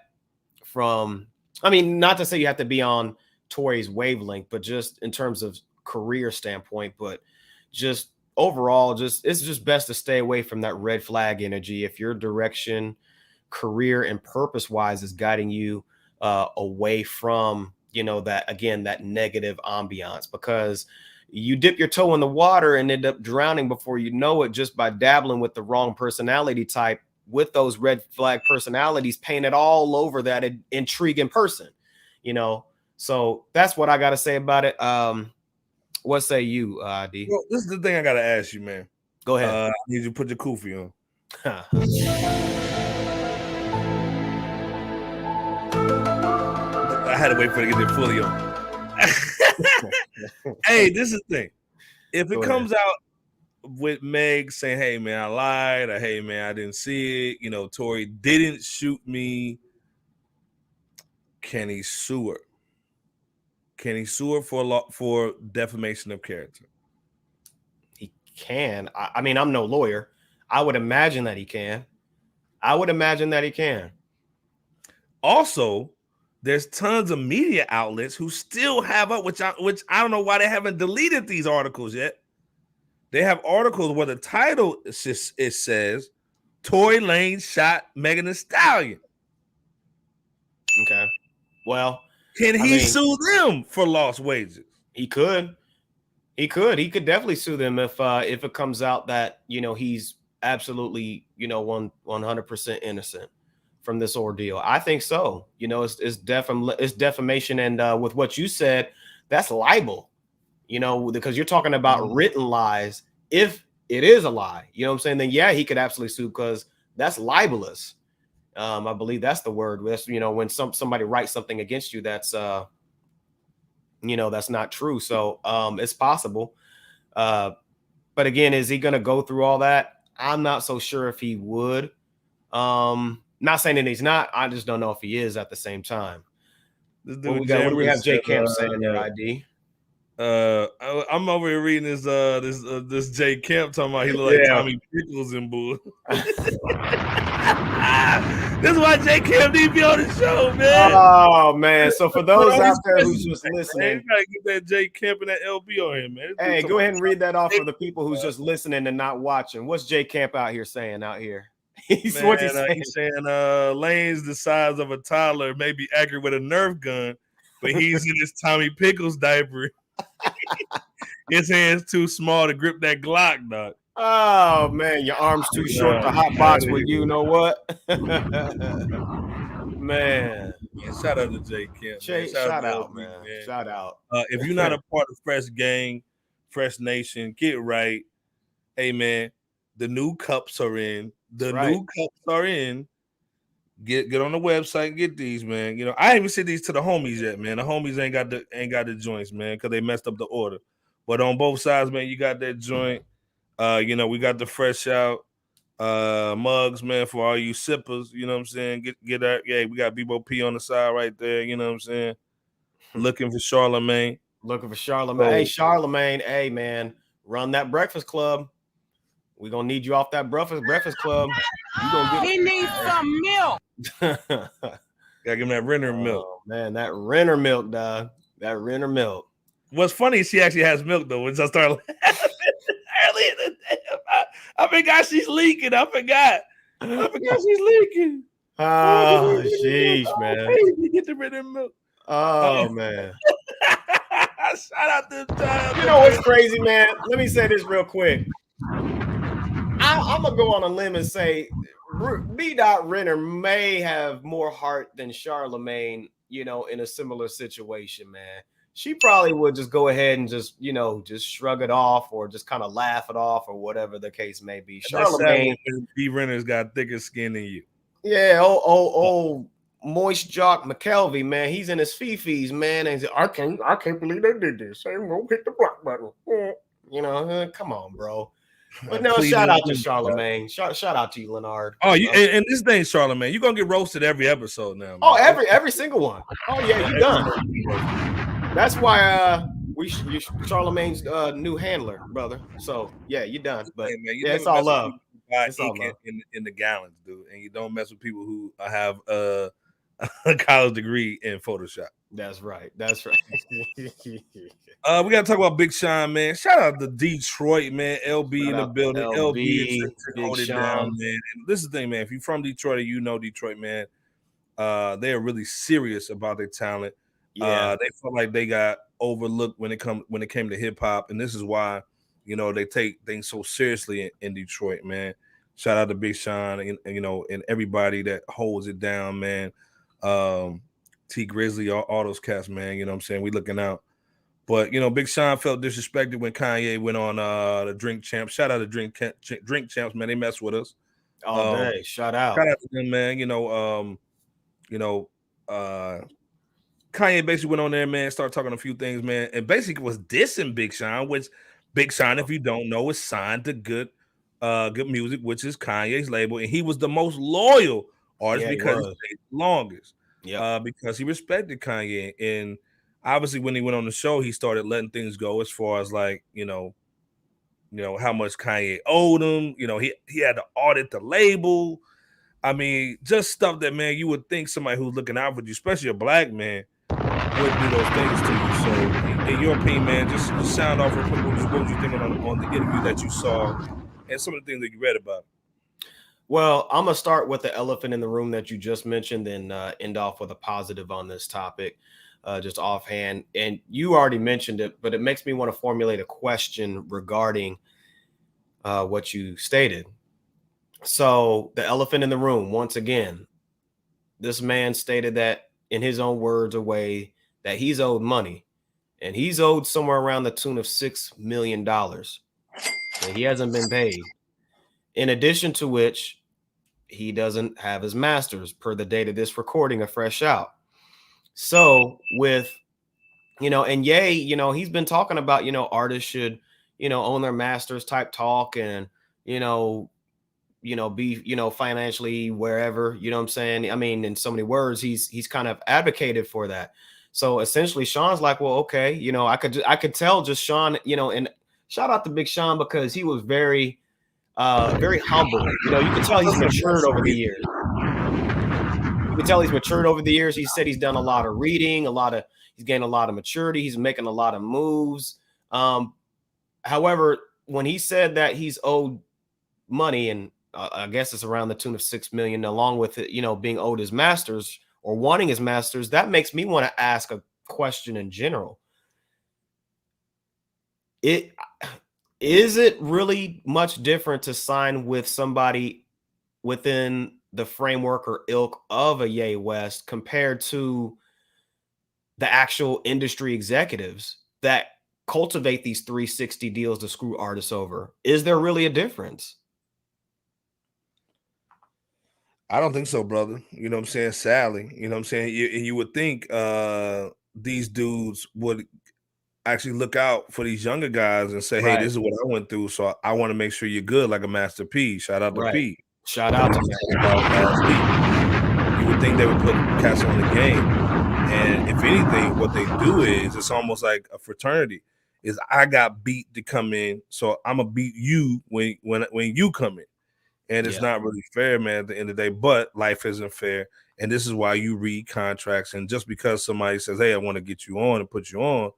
from, not to say you have to be on Tory's wavelength, but just in terms of career standpoint, but just overall, it's just best to stay away from that red flag energy if your direction, career and purpose wise is guiding you away from, that negative ambiance, because you dip your toe in the water and end up drowning before you know it, just by dabbling with the wrong personality type with those red flag personalities painted all over that intriguing person, So that's what I got to say about it. What say you, D? Well, this is the thing I got to ask you, man. Go ahead. I need you to put your kufi on. I had to wait for it to get it fully on. Hey, this is the thing. If it comes out with Meg saying, "Hey man, I lied," or "Hey man, I didn't see it," Tory didn't shoot me, can he sue her? Can he sue her for defamation of character? He can. I'm no lawyer. I would imagine that he can. Also, there's tons of media outlets who still have up, which I don't know why they haven't deleted these articles yet. They have articles where the title it says Tory Lanez shot Megan Thee Stallion. Okay. Well, can he sue them for lost wages? He could. He could definitely sue them if it comes out that he's absolutely 100% innocent from this ordeal. I think so. It's defamation, and with what you said, that's libel. Because you're talking about written lies. If it is a lie, you know what I'm saying, then yeah, he could absolutely sue, because that's libelous. I believe that's the word. That's when somebody writes something against you that's that's not true. So it's possible. But again, is he going to go through all that? I'm not so sure if he would. Not saying that he's not. I just don't know if he is at the same time. What do we have J Camp saying there, ID? I'm over here reading this J Camp talking about he look like Tommy Pickles and bull. This is why J Camp need to be on the show, man. Oh man! So for those out there who's just listening, you gotta get that J Camp and that LB on here, man. Hey, go ahead and read that off for the people who's just listening and not watching. What's J Camp out here saying out here? He's saying Lane's the size of a toddler, may be accurate with a Nerf gun, but he's in his Tommy Pickles diaper. His hands too small to grip that Glock, dog. Oh man, your arms too short to hot box with you know what? Man. Shout out to J Camp. Shout out, man. Shout out. If you're not a part of Fresh Gang, Fresh Nation, get right. Hey man, the new cups are in. New cups are in. Get on the website and get these, man. I ain't even sent these to the homies yet, man. The homies ain't got the joints, man, because they messed up the order. But on both sides, man, you got that joint. We got the Fresh Out mugs, man, for all you sippers. You know what I'm saying? Get that. Yeah, we got Bebo P on the side right there. You know what I'm saying? Looking for Charlemagne. Hey, Charlemagne. Hey, man, run that Breakfast Club. We're gonna need you off that Breakfast Club. He needs some milk. Gotta give him that Renner milk. Man, that Renner milk, dog. That Renner milk. What's funny is she actually has milk though. Once I started early in the day, I forgot she's leaking. I forgot she's leaking. Oh, sheesh, man. You get the Renner milk. Oh man. Shout out to time. You know what's crazy, man? Let me say this real quick. I'm gonna go on a limb and say B. Renner may have more heart than Charlemagne, in a similar situation, man. she probably would just go ahead and just, just shrug it off or just kind of laugh it off or whatever the case may be. Charlamagne, B Renner's got thicker skin than you. Yeah, old moist jock McKelvey, man. He's in his fifis, man. And I can't believe they did this. They won't hit the block button. Come on, bro. But no, shout out to Charlamagne. Shout out to you, Leonard. Oh, and this thing's Charlamagne. You're gonna get roasted every episode now. Man. Oh, every single one. Oh yeah, you done. That's why you Charlamagne's new handler, brother. So yeah, you done. But hey, man, it's all love. It's all love. In the gallons, dude, and you don't mess with people who have a college degree in Photoshop. That's right. We gotta talk about Big Sean, man. Shout out to Detroit, man. LB in the building. LB hold it down, man. And this is the thing, man. If you're from Detroit or you know Detroit, man, they are really serious about their talent. Yeah. They felt like they got overlooked when it came to hip hop, and this is why they take things so seriously in Detroit, man. Shout out to Big Sean and everybody that holds it down, man. T Grizzly, all those cats, man. You know what I'm saying? We looking out. But Big Sean felt disrespected when Kanye went on the Drink Champs. Shout out to Drink Champs, man. They messed with us. All day. Shout out to them, man. Kanye basically went on there, man, started talking a few things, man, and basically was dissing Big Sean, which Big Sean, if you don't know, is signed to Good Music, which is Kanye's label, and he was the most loyal artist because he stayed the longest. Yeah, because he respected Kanye, and obviously when he went on the show, he started letting things go as far as like how much Kanye owed him. He had to audit the label. I mean, just stuff that, man, you would think somebody who's looking out for you, especially a black man, would do those things to you. So, in your opinion, man, just sound off real quick. What was you thinking on the interview that you saw and some of the things that you read about? Well, I'm going to start with the elephant in the room that you just mentioned and end off with a positive on this topic, just offhand. And you already mentioned it, but it makes me want to formulate a question regarding what you stated. So the elephant in the room, once again, this man stated that in his own words away that he's owed money, and he's owed somewhere around the tune of $6 million. And he hasn't been paid. In addition to which, he doesn't have his masters per the date of this recording of Fresh Out. So with, and Ye, he's been talking about, artists should, own their masters type talk and, be, financially wherever, you know what I'm saying? I mean, in so many words, he's kind of advocated for that. So essentially Sean's like, well, okay, I could tell just Sean, and shout out to Big Sean because he was very humble. You can tell he's matured over the years. You can tell he's matured over the years. He said he's done a lot of reading, he's gained a lot of maturity. He's making a lot of moves. However, when he said that he's owed money, and I guess it's around the tune of $6 million, along with it, being owed his masters or wanting his masters, that makes me want to ask a question in general. Is it really much different to sign with somebody within the framework or ilk of a Ye West compared to the actual industry executives that cultivate these 360 deals to screw artists over? Is there really a difference? I don't think so, brother. You know what I'm saying? Sadly, you know what I'm saying? You would think these dudes would actually look out for these younger guys and say, hey, this is what I went through, so I want to make sure you're good, like a Master P. Shout out to P. Shout out to Master P. You would think they would put cats on the game. And if anything, what they do is it's almost like a fraternity. Is I got beat to come in, so I'm gonna beat you when you come in. And it's not really fair, man, at the end of the day, but life isn't fair. And this is why you read contracts. And just because somebody says, hey, I want to get you on and put you on,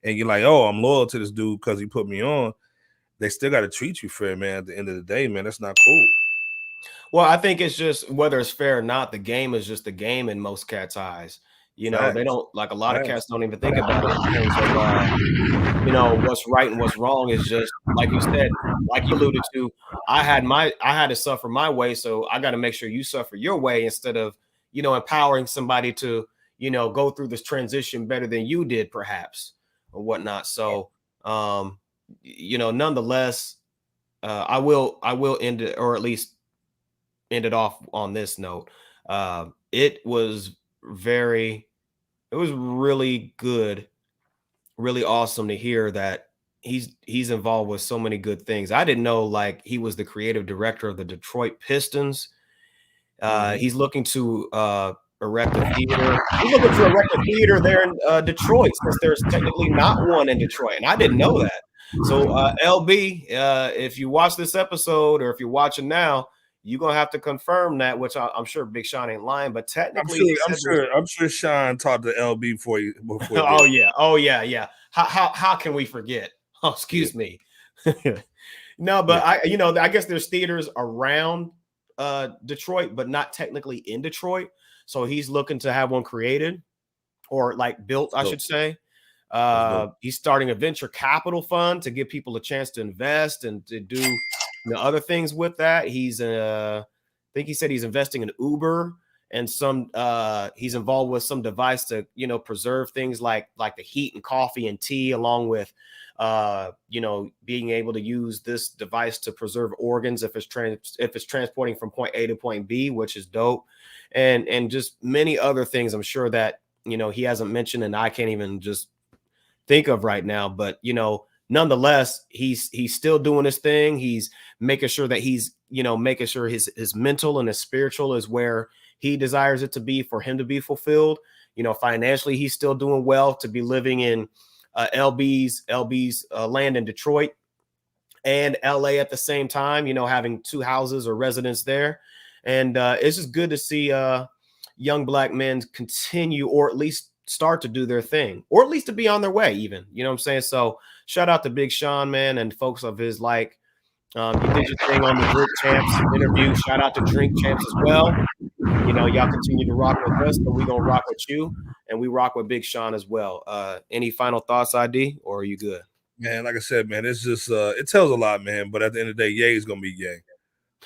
and you're like, oh, I'm loyal to this dude because he put me on, they still got to treat you fair, man, at the end of the day, man. That's not cool. Well, I think it's just whether it's fair or not, the game is just the game in most cats' eyes. They don't, like a lot of cats don't even think about it in terms of, what's right and what's wrong. Is just like you said, like you alluded to, I had to suffer my way. So I got to make sure you suffer your way instead of, empowering somebody to, go through this transition better than you did, perhaps, or whatnot. So, nonetheless, I will end it, or at least end it off on this note. It was really good, really awesome to hear that he's involved with so many good things. I didn't know, like, he was the creative director of the Detroit Pistons. He's looking to erect a theater. He's looking to erect a theater there in Detroit, since there's technically not one in Detroit, and I didn't know that. So, LB, if you watch this episode, or if you're watching now, you're gonna have to confirm that. Which I'm sure Big Sean ain't lying, but technically, I'm sure Sean talked to LB before. Oh yeah. How can we forget? Oh, excuse me. No, but I guess there's theaters around Detroit, but not technically in Detroit. So he's looking to have one created, or like built, I should say. He's starting a venture capital fund to give people a chance to invest and to do other things with that. I think he said he's investing in Uber, and he's involved with some device to preserve things like the heat and coffee and tea, along with being able to use this device to preserve organs if it's transporting from point A to point B, which is dope, and just many other things I'm sure that he hasn't mentioned and I can't even just think of right now. But nonetheless, he's still doing his thing. He's making sure that he's making sure his mental and his spiritual is where he desires it to be, for him to be fulfilled. Financially, he's still doing well to be living in LB's land in Detroit and LA at the same time, having 2 houses or residence there. And it's just good to see young Black men continue, or at least start to do their thing, or at least to be on their way even, what I'm saying? So shout out to Big Sean, man, and folks of his like. You did your thing on the Drink Champs interview. Shout out to Drink Champs as well. Y'all continue to rock with us, but we're going to rock with you, and we rock with Big Sean as well. Any final thoughts, ID, or are you good? Man, like I said, man, it's just, it tells a lot, man, but at the end of the day, Ye is going to be Ye.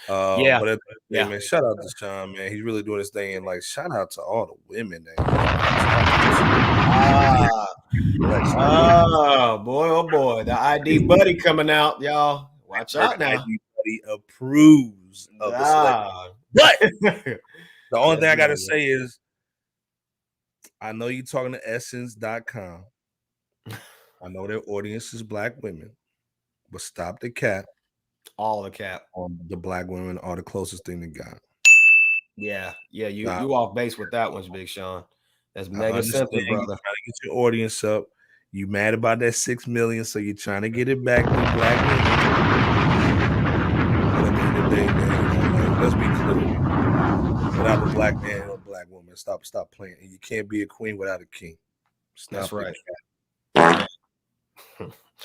Yeah. But at the end of the day, man, shout out to Sean, man. He's really doing his thing, and like, shout out to all the women that oh boy, the ID buddy coming out, y'all. Watch out now. ID buddy approves of the selection. But the only thing I gotta say is, I know you're talking to Essence.com. I know their audience is Black women, but stop the cap. All the cap. The Black women are the closest thing to God. Yeah, you off base with that one, Big Sean. That's mega simple, brother. You're trying to get your audience up. You mad about that 6 million, so you're trying to get it back to Black women. But at the end of the day, man, let's be clear. Without the Black man or Black woman, stop playing. And you can't be a queen without a king. That's right.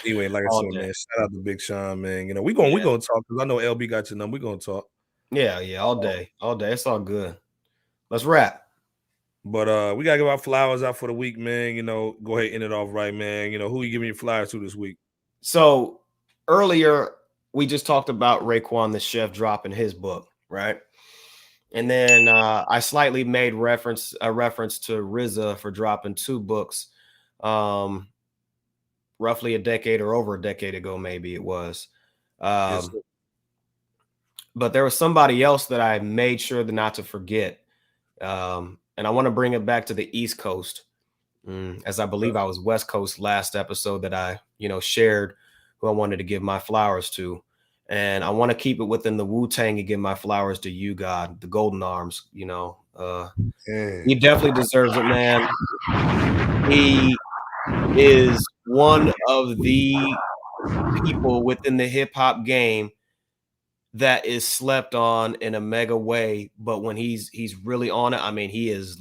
Anyway, like I said, man, shout out to Big Sean, man. We're gonna talk, because I know LB got your number. We're gonna talk. Yeah, all day. It's all good. Let's wrap. But we gotta give our flowers out for the week, man. Go ahead and end it off right, man. Who you giving your flowers to this week? So earlier we just talked about Raekwon the chef dropping his book, right? And then I slightly made reference to RZA for dropping 2 books, roughly a decade or over a decade ago, maybe it was. Yes, but there was somebody else that I made sure not to forget. And I want to bring it back to the East Coast, as I believe I was West Coast last episode that I, shared who I wanted to give my flowers to. And I want to keep it within the Wu-Tang and give my flowers to you, God, the Golden Arms. He definitely deserves it, man. He is one of the people within the hip hop game that is slept on in a mega way, but when he's really on it, I mean, he is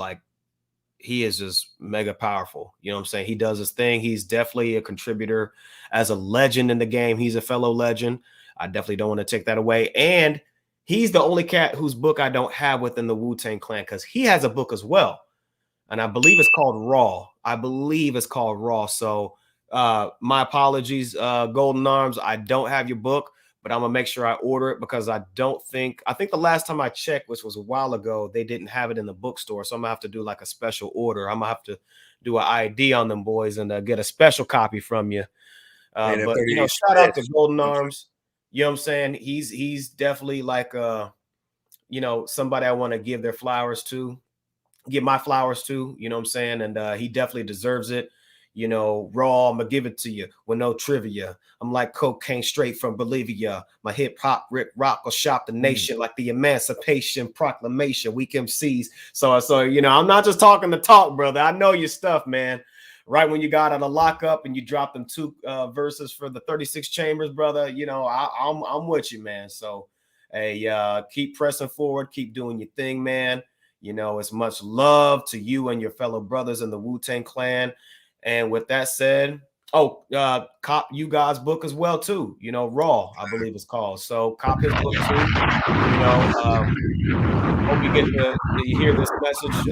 just mega powerful. You know what I'm saying? He does his thing. He's definitely a contributor as a legend in the game. He's a fellow legend. I definitely don't want to take that away. And he's the only cat whose book I don't have within the Wu-Tang Clan, because he has a book as well. And I believe it's called Raw. So my apologies, Golden Arms. I don't have your book, but I'm gonna make sure I order it because I think the last time I checked, which was a while ago, they didn't have it in the bookstore. So I'm gonna have to do like a special order. I'm gonna have to do an ID on them boys and get a special copy from you. But you know, shout out to Golden Arms. You know what I'm saying? He's definitely like you know, somebody I want to give their flowers to, give my flowers to, you know what I'm saying? And he definitely deserves it. You know, raw, I'm gonna give it to you with no trivia. I'm like cocaine straight from Bolivia. My hip hop rock will shop the nation like the Emancipation Proclamation. Weak MCs. So you know, I'm not just talking the talk, brother. I know your stuff, man. Right when you got out of lockup and you dropped them 2 verses for the 36 Chambers, brother. You know, I'm with you, man. So hey, keep pressing forward, keep doing your thing, man. You know, it's much love to you and your fellow brothers in the Wu-Tang Clan. And with that said, cop you guys' book as well too. You know, Raw, I believe it's called. So cop his book too. You know, hope you get to hear this message.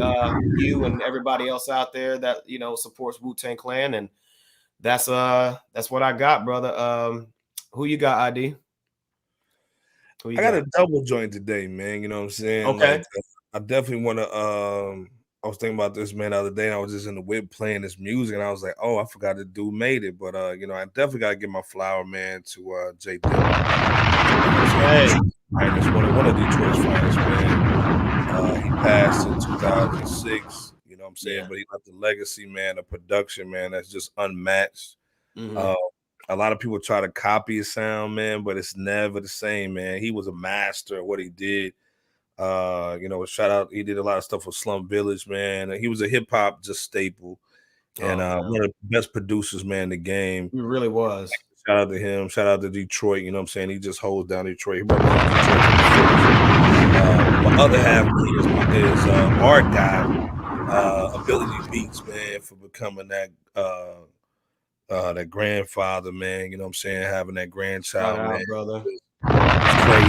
You and everybody else out there that you know supports Wu-Tang Clan, and that's what I got, brother. Who you got, ID? I got a double joint today, man. You know what I'm saying? Okay. Like, I definitely want to. I was thinking about this, man, the other day. And I was just in the whip playing this music, and I was like, "Oh, I forgot the dude made it." But you know, I definitely got to give my flower, man, to J. Dilla. Hey, it's one of Detroit's finest, man. He passed in 2006. You know what I'm saying? Yeah. But he left a legacy, man, a production, man, that's just unmatched. A lot of people try to copy his sound, man, but it's never the same, man. He was a master at what he did. You know, shout out, he did a lot of stuff with Slum Village, man. He was a hip hop just staple, and one of the best producers, man, in the game. He really was. Shout out to him. Shout out to Detroit. You know what I'm saying? He just holds down Detroit. He Detroit. My other half is our guy, Ability Beats, man, for becoming that that grandfather, man. You know what I'm saying? Having that grandchild, shout out, man, brother. It's crazy,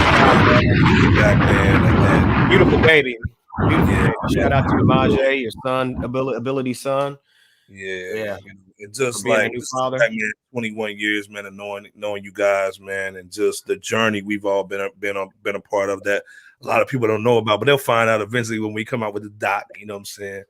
man. Beautiful baby. Beautiful baby. Shout out to Majay, your son, Ability son. Yeah. And just like this father. Man, 21 years, man, of knowing you guys, man, and just the journey we've all been a part of that a lot of people don't know about, but they'll find out eventually when we come out with the doc. You know what I'm saying?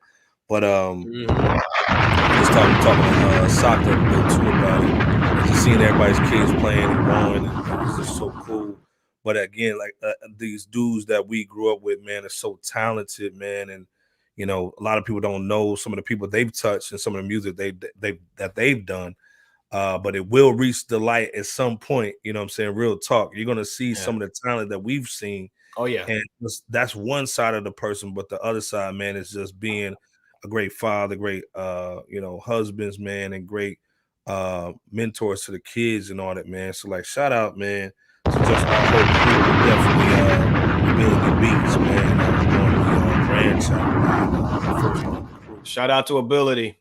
But just talking to soccer too about it, and just seeing everybody's kids playing and growing, and it's just so cool. But again, like these dudes that we grew up with, man, are so talented, man, and you know, a lot of people don't know some of the people they've touched and some of the music they've done. But it will reach the light at some point. You know what I'm saying? Real talk. You're gonna see some of the talent that we've seen. Oh yeah, and that's one side of the person, but the other side, man, is just being a great father, great you know, husbands, man, and great mentors to the kids and all that, man. So like, shout out, man, to just our whole crew, definitely Ability Beats, man, grandchild. Shout out to Ability.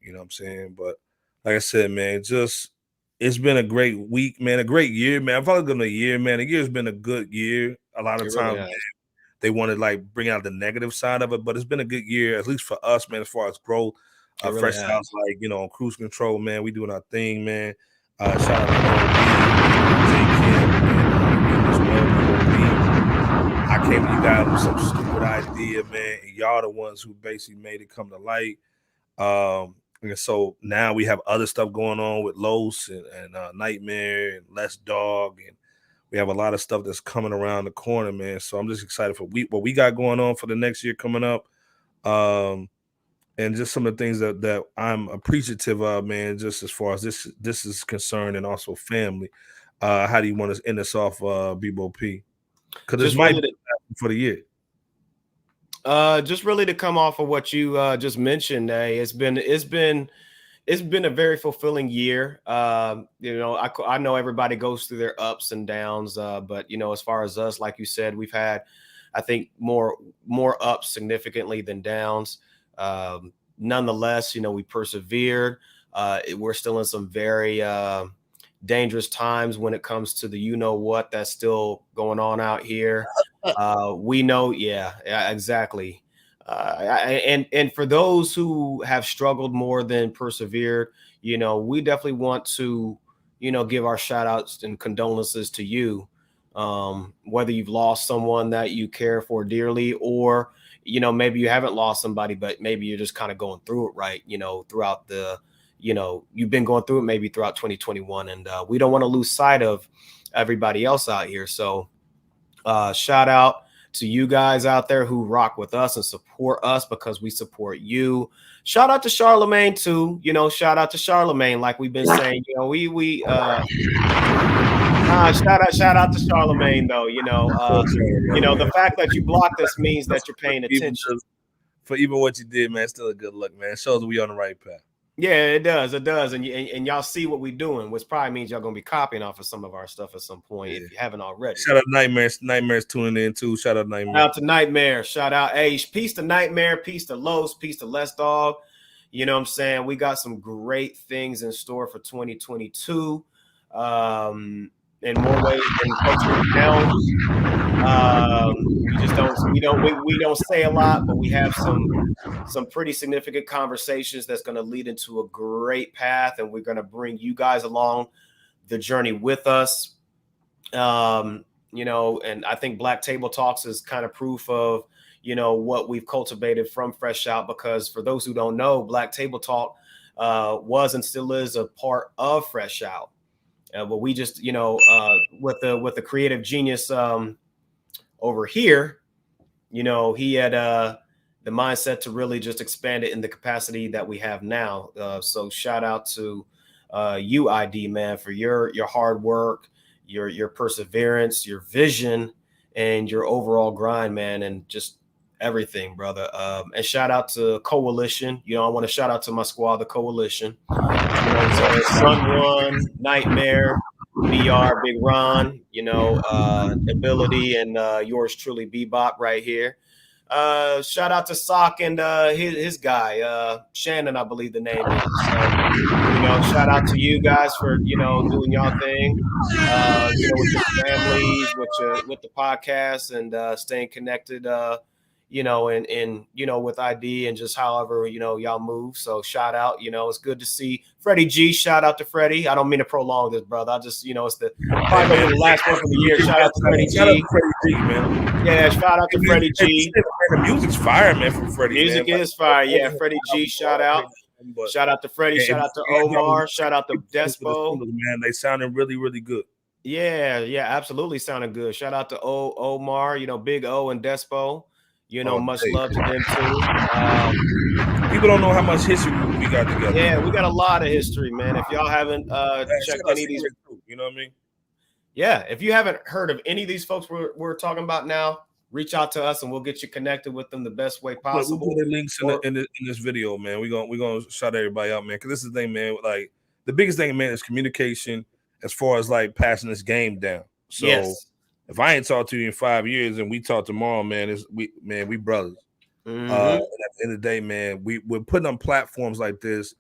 You know what I'm saying? But like I said, man, just it's been a great week, man, a great year, man. I've probably been a year, man. The year's been a good year. A lot of times, man, they want to like bring out the negative side of it, but it's been a good year, at least for us, man, as far as growth. Fresh House, like, you know, on cruise control, man. We doing our thing, man. Shout out to I came to you guys with some stupid idea, man, and y'all the ones who basically made it come to light. And so now we have other stuff going on with Los and Nightmare and Less Dog, and we have a lot of stuff that's coming around the corner, man. So I'm just excited for what we got going on for the next year coming up. And just some of the things that I'm appreciative of, man, just as far as this is concerned, and also family. How do you want to end this off, Bebo P? Because this might be for the year. Just really to come off of what you just mentioned, it's been a very fulfilling year. You know, I know everybody goes through their ups and downs, but you know, as far as us, like you said, we've had, I think, more ups significantly than downs. Nonetheless, you know, we persevered. We're still in some very dangerous times when it comes to the you know what that's still going on out here. We know, yeah, exactly. And for those who have struggled more than persevered, you know, we definitely want to, give our shout outs and condolences to you. Whether you've lost someone that you care for dearly, or, maybe you haven't lost somebody, but maybe you're just kind of going through it right, throughout the, you've been going through it maybe throughout 2021. And we don't want to lose sight of everybody else out here. So shout out to you guys out there who rock with us and support us because we support you. Shout out to Charlemagne too. Shout out to Charlemagne, like we've been saying. Shout out to Charlemagne though. The fact that you blocked us means that you're paying attention. For even what you did, man, still a good look, man. It shows that we on the right path. Yeah, it does. And y'all see what we're doing, which probably means y'all gonna be copying off of some of our stuff at some point if you haven't already. Shout out Nightmare's tuning in too. Shout out Nightmare. Shout out to Nightmare. Shout out, hey, peace to Nightmare, peace to Los, peace to Less Dog. You know what I'm saying? We got some great things in store for 2022. In more ways than folks can count. We don't say a lot, but we have some pretty significant conversations that's going to lead into a great path, and we're going to bring you guys along the journey with us. And I think Black Table Talks is kind of proof of what we've cultivated from Fresh Out, because for those who don't know, Black Table Talk was and still is a part of Fresh Out. But we just, with the creative genius over here, he had the mindset to really just expand it in the capacity that we have now. So shout out to you, ID, man, for your hard work, your perseverance, your vision, and your overall grind, man, and just everything, brother. And shout out to Coalition. I want to shout out to my squad, the Coalition. Sun One, Nightmare, BR, Big Ron, Ability, and yours truly, Bebop, right here. Shout out to Sock and his guy, Shannon, I believe the name is. So, shout out to you guys for doing y'all thing, with your families, with the podcast, and staying connected. With ID and just however, y'all move. So shout out, it's good to see Freddie G. Shout out to Freddie. I don't mean to prolong this, brother. I just, it's probably the last one of the year. Shout out to Freddie G. Shout out to Freddie G, man. Yeah, shout out to Freddie G. The music's fire, man, from Freddie. Music is fire. Yeah, Freddie G. Shout out. Shout out to Freddie. Shout out to Omar. Shout out to Despo. Man, they sounded really, really good. Yeah, absolutely sounded good. Shout out to Omar, Big O and Despo. Much love to them too. People don't know how much history we got together. Yeah, we got a lot of history, man. If y'all haven't checked any of these, you know what I mean? Yeah, if you haven't heard of any of these folks we're talking about now, reach out to us and we'll get you connected with them the best way possible. We'll put the links in this video, man. We're gonna shout everybody out, man. Because this is the thing, man. Like the biggest thing, man, is communication as far as like passing this game down. So. Yes. If I ain't talked to you in 5 years and we talk tomorrow, man, we brothers. Mm-hmm. At the end of the day, man, we're putting on platforms like this,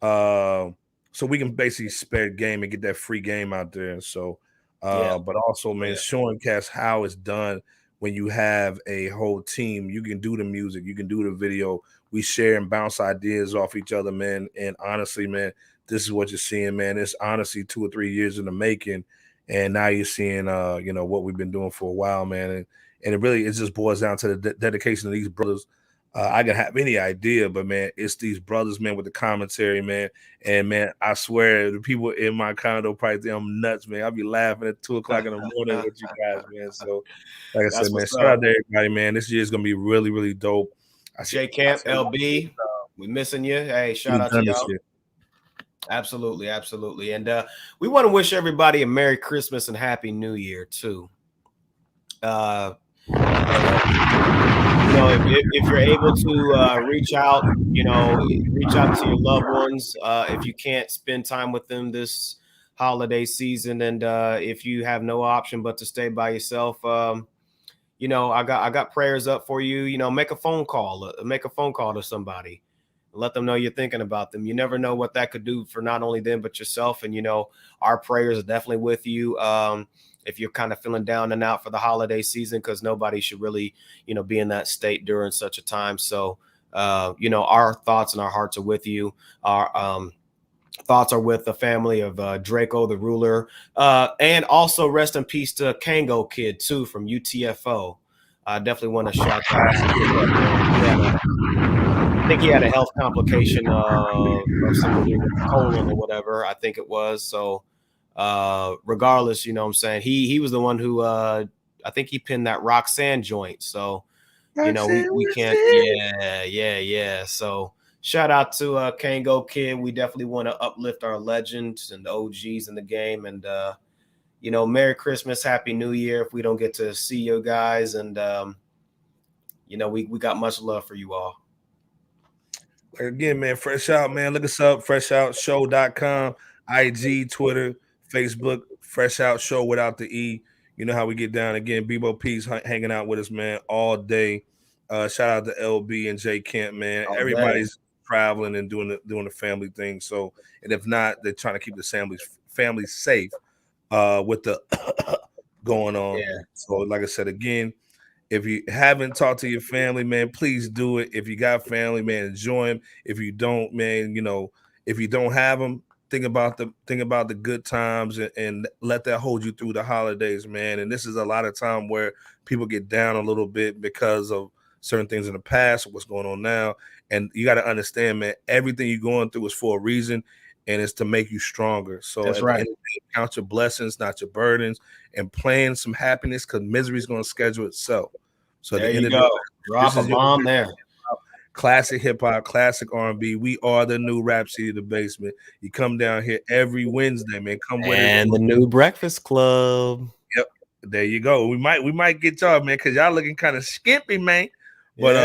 so we can basically spare game and get that free game out there. And so, but also, man, showing cats how it's done when you have a whole team. You can do the music, you can do the video. We share and bounce ideas off each other, man. And honestly, man, this is what you're seeing, man. It's honestly 2 or 3 years in the making. And now you're seeing, what we've been doing for a while, man. And it just boils down to the dedication of these brothers. I can have any idea, but, man, it's these brothers, man, with the commentary, man. And, man, I swear the people in my condo probably think I'm nuts, man. I'll be laughing at 2 o'clock in the morning with you guys, man. So, like I said, man, shout out to everybody, man. This year is going to be really, really dope. J Camp, LB, we missing you. Hey, shout out to y'all. Absolutely. And we want to wish everybody a Merry Christmas and Happy New Year too. If you're able to reach out to your loved ones. If you can't spend time with them this holiday season, and if you have no option but to stay by yourself, I got prayers up for you. Make a phone call to somebody. Let them know you're thinking about them. You never know what that could do for not only them, but yourself. And, our prayers are definitely with you. If you're kind of feeling down and out for the holiday season, because nobody should really, be in that state during such a time. So, our thoughts and our hearts are with you. thoughts are with the family of Drakeo, the ruler, and also rest in peace to Kango Kid too from UTFO. I definitely want to shout out. I think he had a health complication of something to do with the colon or whatever. I think it was. So regardless, you know what I'm saying? He was the one who I think he pinned that Roxanne joint. So you know, we can't. Yeah. So shout out to Kango Kid. We definitely want to uplift our legends and OGs in the game. And you know, Merry Christmas, Happy New Year if we don't get to see you guys. And you know, we got much love for you all. Again, man, Fresh Out, man. Look us up, FRSHOUT.com, IG, Twitter, Facebook, Fresh Out Show without the E. You know how we get down. Again, Bebo P's hanging out with us, man, all day. Shout out to LB and J Kemp, man. Everybody's traveling and doing the family thing. So, and if not, they're trying to keep the families safe with the going on. Yeah. So, like I said, again, if you haven't talked to your family, man, please do it. If you got family, man, enjoy them. If you don't, man, you know, if you don't have them, think about the good times and let that hold you through the holidays, man. And this is a lot of time where people get down a little bit because of certain things in the past, what's going on now. And you got to understand, man, everything you're going through is for a reason, and it's to make you stronger. So that's right. Count your blessings, not your burdens, and plan some happiness because misery is going to schedule itself. So there you go. Drop a bomb there. Classic hip hop, classic R&B. We are the new Rap City, the basement. You come down here every Wednesday, man. Come with us. And the new Breakfast Club. Yep, there you go. We might get y'all, man, because y'all looking kind of skimpy, man. But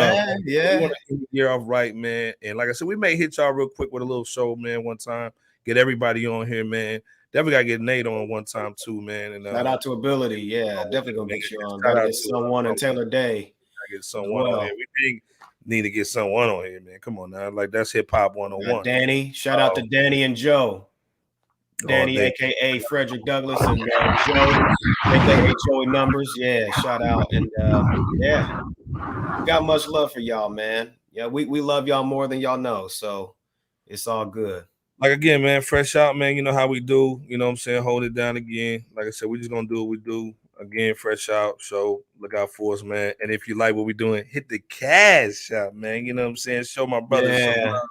yeah. We want to end the year off right, man. And like I said, we may hit y'all real quick with a little show, man, one time. Get everybody on here, man. Definitely gotta get Nate on one time too, man. And shout out to Ability, yeah, definitely gonna get you on. Gotta get someone and Taylor Day. I get someone on here. We need to get someone on here, man. Come on now, like that's hip hop 101. Danny, shout out to Danny and Joe. Danny, aka Frederick Douglass, and Joe, aka Joey Numbers. Yeah, shout out and yeah, got much love for y'all, man. Yeah, we love y'all more than y'all know, so it's all good. Like again, man, Fresh Out, man. You know how we do. You know what I'm saying? Hold it down again. Like I said, we just gonna do what we do. Again, Fresh Out show. Look out for us, man. And if you like what we're doing, hit the cash out, man. You know what I'm saying? Show my brother some love.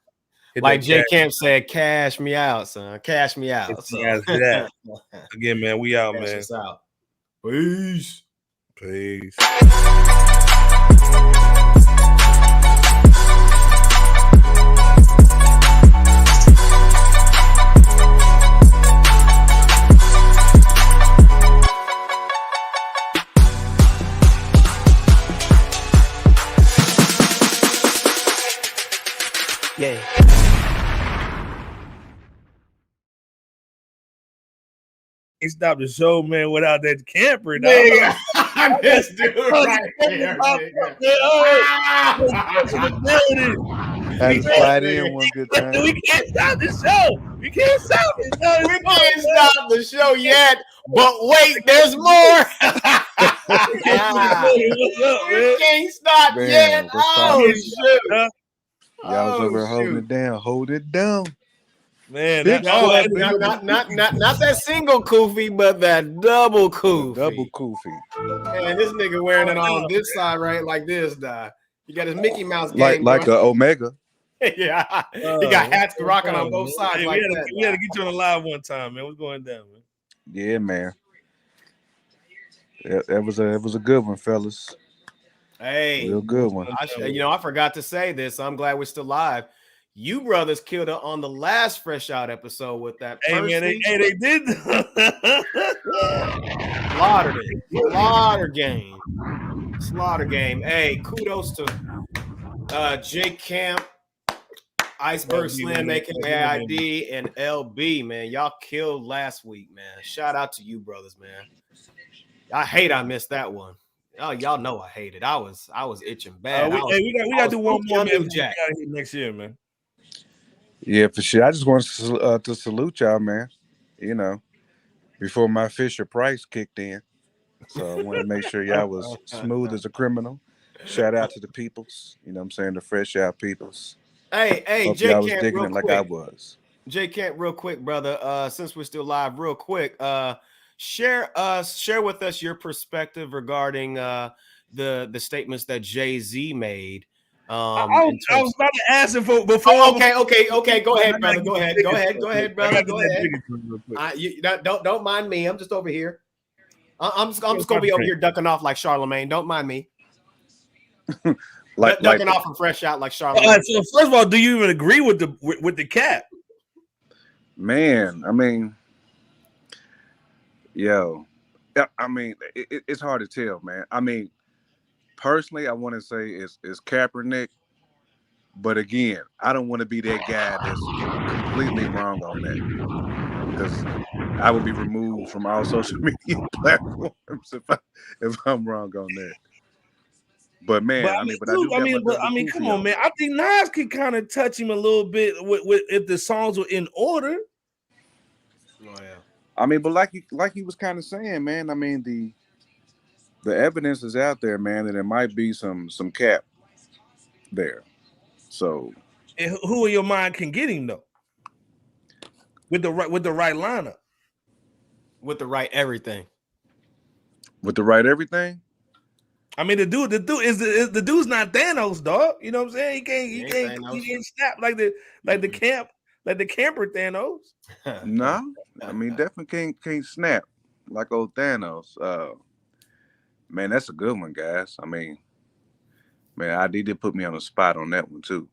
Like J Camp said, cash me out, son. Cash me out. So. That. Again, man, we out, cash man. Us out. Peace. Peace. Yeah. He stopped the show, man, without that camper. Nigga, this dude right here. Had to slide in one good time. We can't stop the show. We can't stop it. No, we can't stop the show yet, but wait, there's more. We can't stop yet. Oh, shit. Y'all was over holding it down. Hold it down. Man, not that single kufi, but that double kufi. Double kufi. Man, this nigga wearing it on this side, right? Like this, He got his Mickey Mouse game. Like a Omega. Yeah. He got hats rocking on both sides. Hey, like we had to get you on the live one time, man. What's going down, man? Yeah, man. It was a good one, fellas. Hey, real good one. I forgot to say this. I'm glad we're still live. You brothers killed it on the last Fresh Out episode with that. Hey, man, they did. Slaughter game. Hey, kudos to Jake Camp, Iceberg Slim, aka ID, and LB, man. Y'all killed last week, man. Shout out to you brothers, man. I missed that one. Oh, y'all know I hate it. I was itching bad. We got to do one more, man. Jack. Next year, man. Yeah, for sure. I just want to salute y'all, man. You know, before my Fisher Price kicked in. So I want to make sure y'all was smooth as a criminal. Shout out to the peoples. You know what I'm saying? The Fresh Out peoples. Hey, Hope Jake y'all was Camp, digging it like I was. Jay Kent, real quick, brother. Since we're still live, real quick, share with us your perspective regarding the statements that Jay-Z made. I was about to ask him for before. Okay. Go ahead, brother. Go ahead, brother. Go ahead. Don't mind me. I'm just over here. I'm just gonna be over here ducking off like Charlemagne. Don't mind me. ducking off and fresh out like Charlemagne. So first of all, do you even agree with the cap? Man, I mean, I mean, it's hard to tell, man. I mean, personally, I want to say it's Kaepernick, but again, I don't want to be that guy that's completely wrong on that, because I would be removed from all social media platforms if I'm wrong on that. But man, I mean, come on, man. I think Nas could kind of touch him a little bit with if the songs were in order. Oh yeah. I mean, but like he was kind of saying, man. I mean, the evidence is out there, man, and there might be some cap there. So, and who in your mind can get him though? With the right lineup, with the right everything. With the right everything. I mean, the dude's not Thanos, dog. You know what I'm saying? He can't snap like the camper Thanos. No, I mean, definitely can't snap like old Thanos. Man, that's a good one, guys. I mean, man, I did put me on the spot on that one too.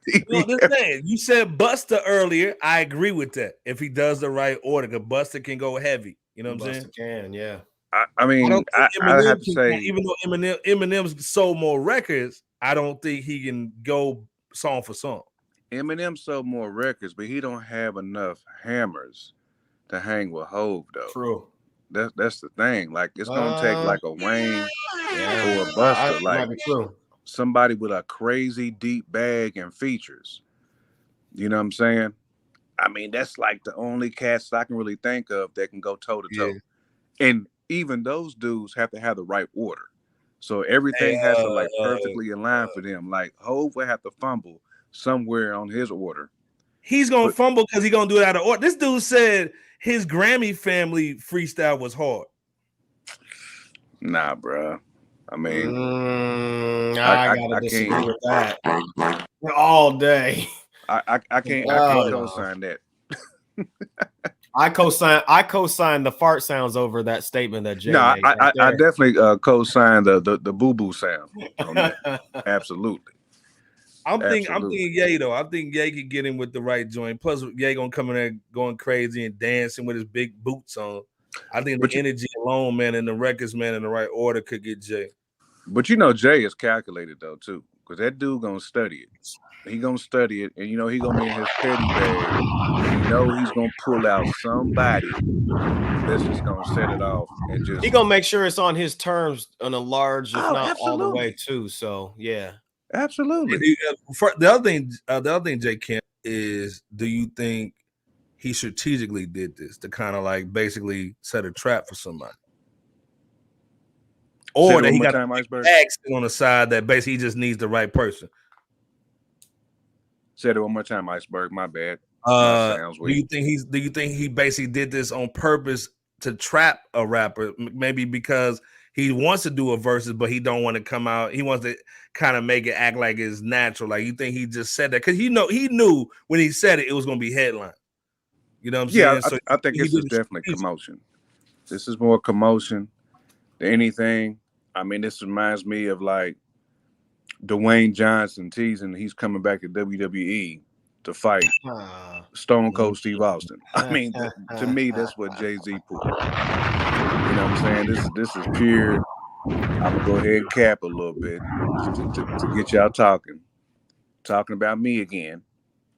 You said Buster earlier. I agree with that. If he does the right order, because Buster can go heavy. You know what I'm saying? Buster can, yeah. I mean, I have to say, even though Eminem's sold more records, I don't think he can go song for song. Eminem sold more records, but he don't have enough hammers to hang with Hove, though. True. That's the thing. Like, it's gonna take like a Wayne or a Buster, like somebody with a crazy deep bag and features. You know what I'm saying? I mean, that's like the only cats I can really think of that can go toe to toe. And even those dudes have to have the right order. So everything has to like perfectly align for them. Like Hove will have to fumble somewhere on his order. He's gonna fumble because he's gonna do it out of order. This dude said his Grammy family freestyle was hard. Nah, bro. I mean, I gotta disagree with that all day. I can't co-sign that. I co-sign the fart sounds over that statement that Jay made. I definitely co-sign the boo-boo sound on that. Absolutely. I'm thinking Ye though. I think Ye could get him with the right joint. Plus, Ye gonna come in there going crazy and dancing with his big boots on. I think the energy alone, man, and the records, man, in the right order could get Jay. But you know, Jay is calculated though too, because that dude gonna study it. He gonna study it, and you know he gonna be in his teddy bag. And you know he's gonna pull out somebody that's just gonna set it off and just. He gonna make sure it's on his terms on a large, if not all the way too. So yeah, absolutely. The other thing, Jay Kemp, is, do you think he strategically did this to kind of like basically set a trap for somebody? Or that he got an accent on the side that basically he just needs the right person. Say it one more time, Iceberg. My bad. Do you think he basically did this on purpose to trap a rapper? Maybe because he wants to do a verses, but he don't want to come out. He wants to kind of make it act like it's natural. Like, you think he just said that because he knew when he said it, it was going to be headline. You know what I'm saying? Yeah, I think this is definitely commotion. This is more commotion than anything. I mean, this reminds me of like Dwayne Johnson teasing he's coming back to WWE to fight Stone Cold Steve Austin. I mean, to me, that's what Jay-Z pulled. You know what I'm saying? This is pure. I'm gonna go ahead and cap a little bit to get y'all talking about me again.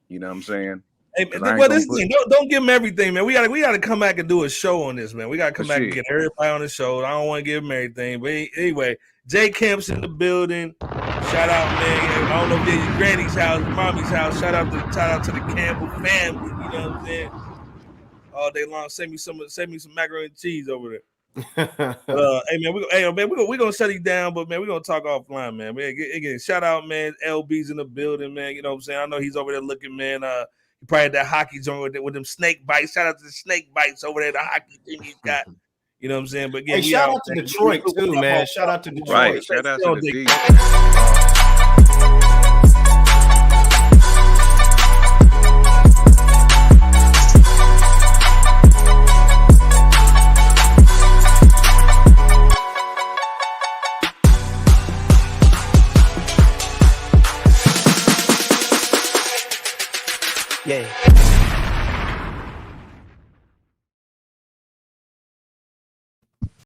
You know what I'm saying? Hey, don't give him everything, man. We gotta come back and do a show on this, man. We gotta come back and get everybody on the show. I don't want to give him everything, but anyway, Jay Kemp's in the building. Shout out, man. I don't know if they're your granny's house, mommy's house. Shout out to the Campbell family. You know what I'm saying? All day long. Send me some macaroni and cheese over there. Hey man, we're gonna shut you down, but man, we're gonna talk offline, man. Again, shout out, man. LB's in the building, man. You know what I'm saying? I know he's over there looking, man. He probably had that hockey joint with them snake bites. Shout out to the snake bites over there, the hockey thing he's got. You know what I'm saying? But again, hey, shout out to Detroit too, man. Shout out to Detroit. Right. Shout out to the D. Yeah.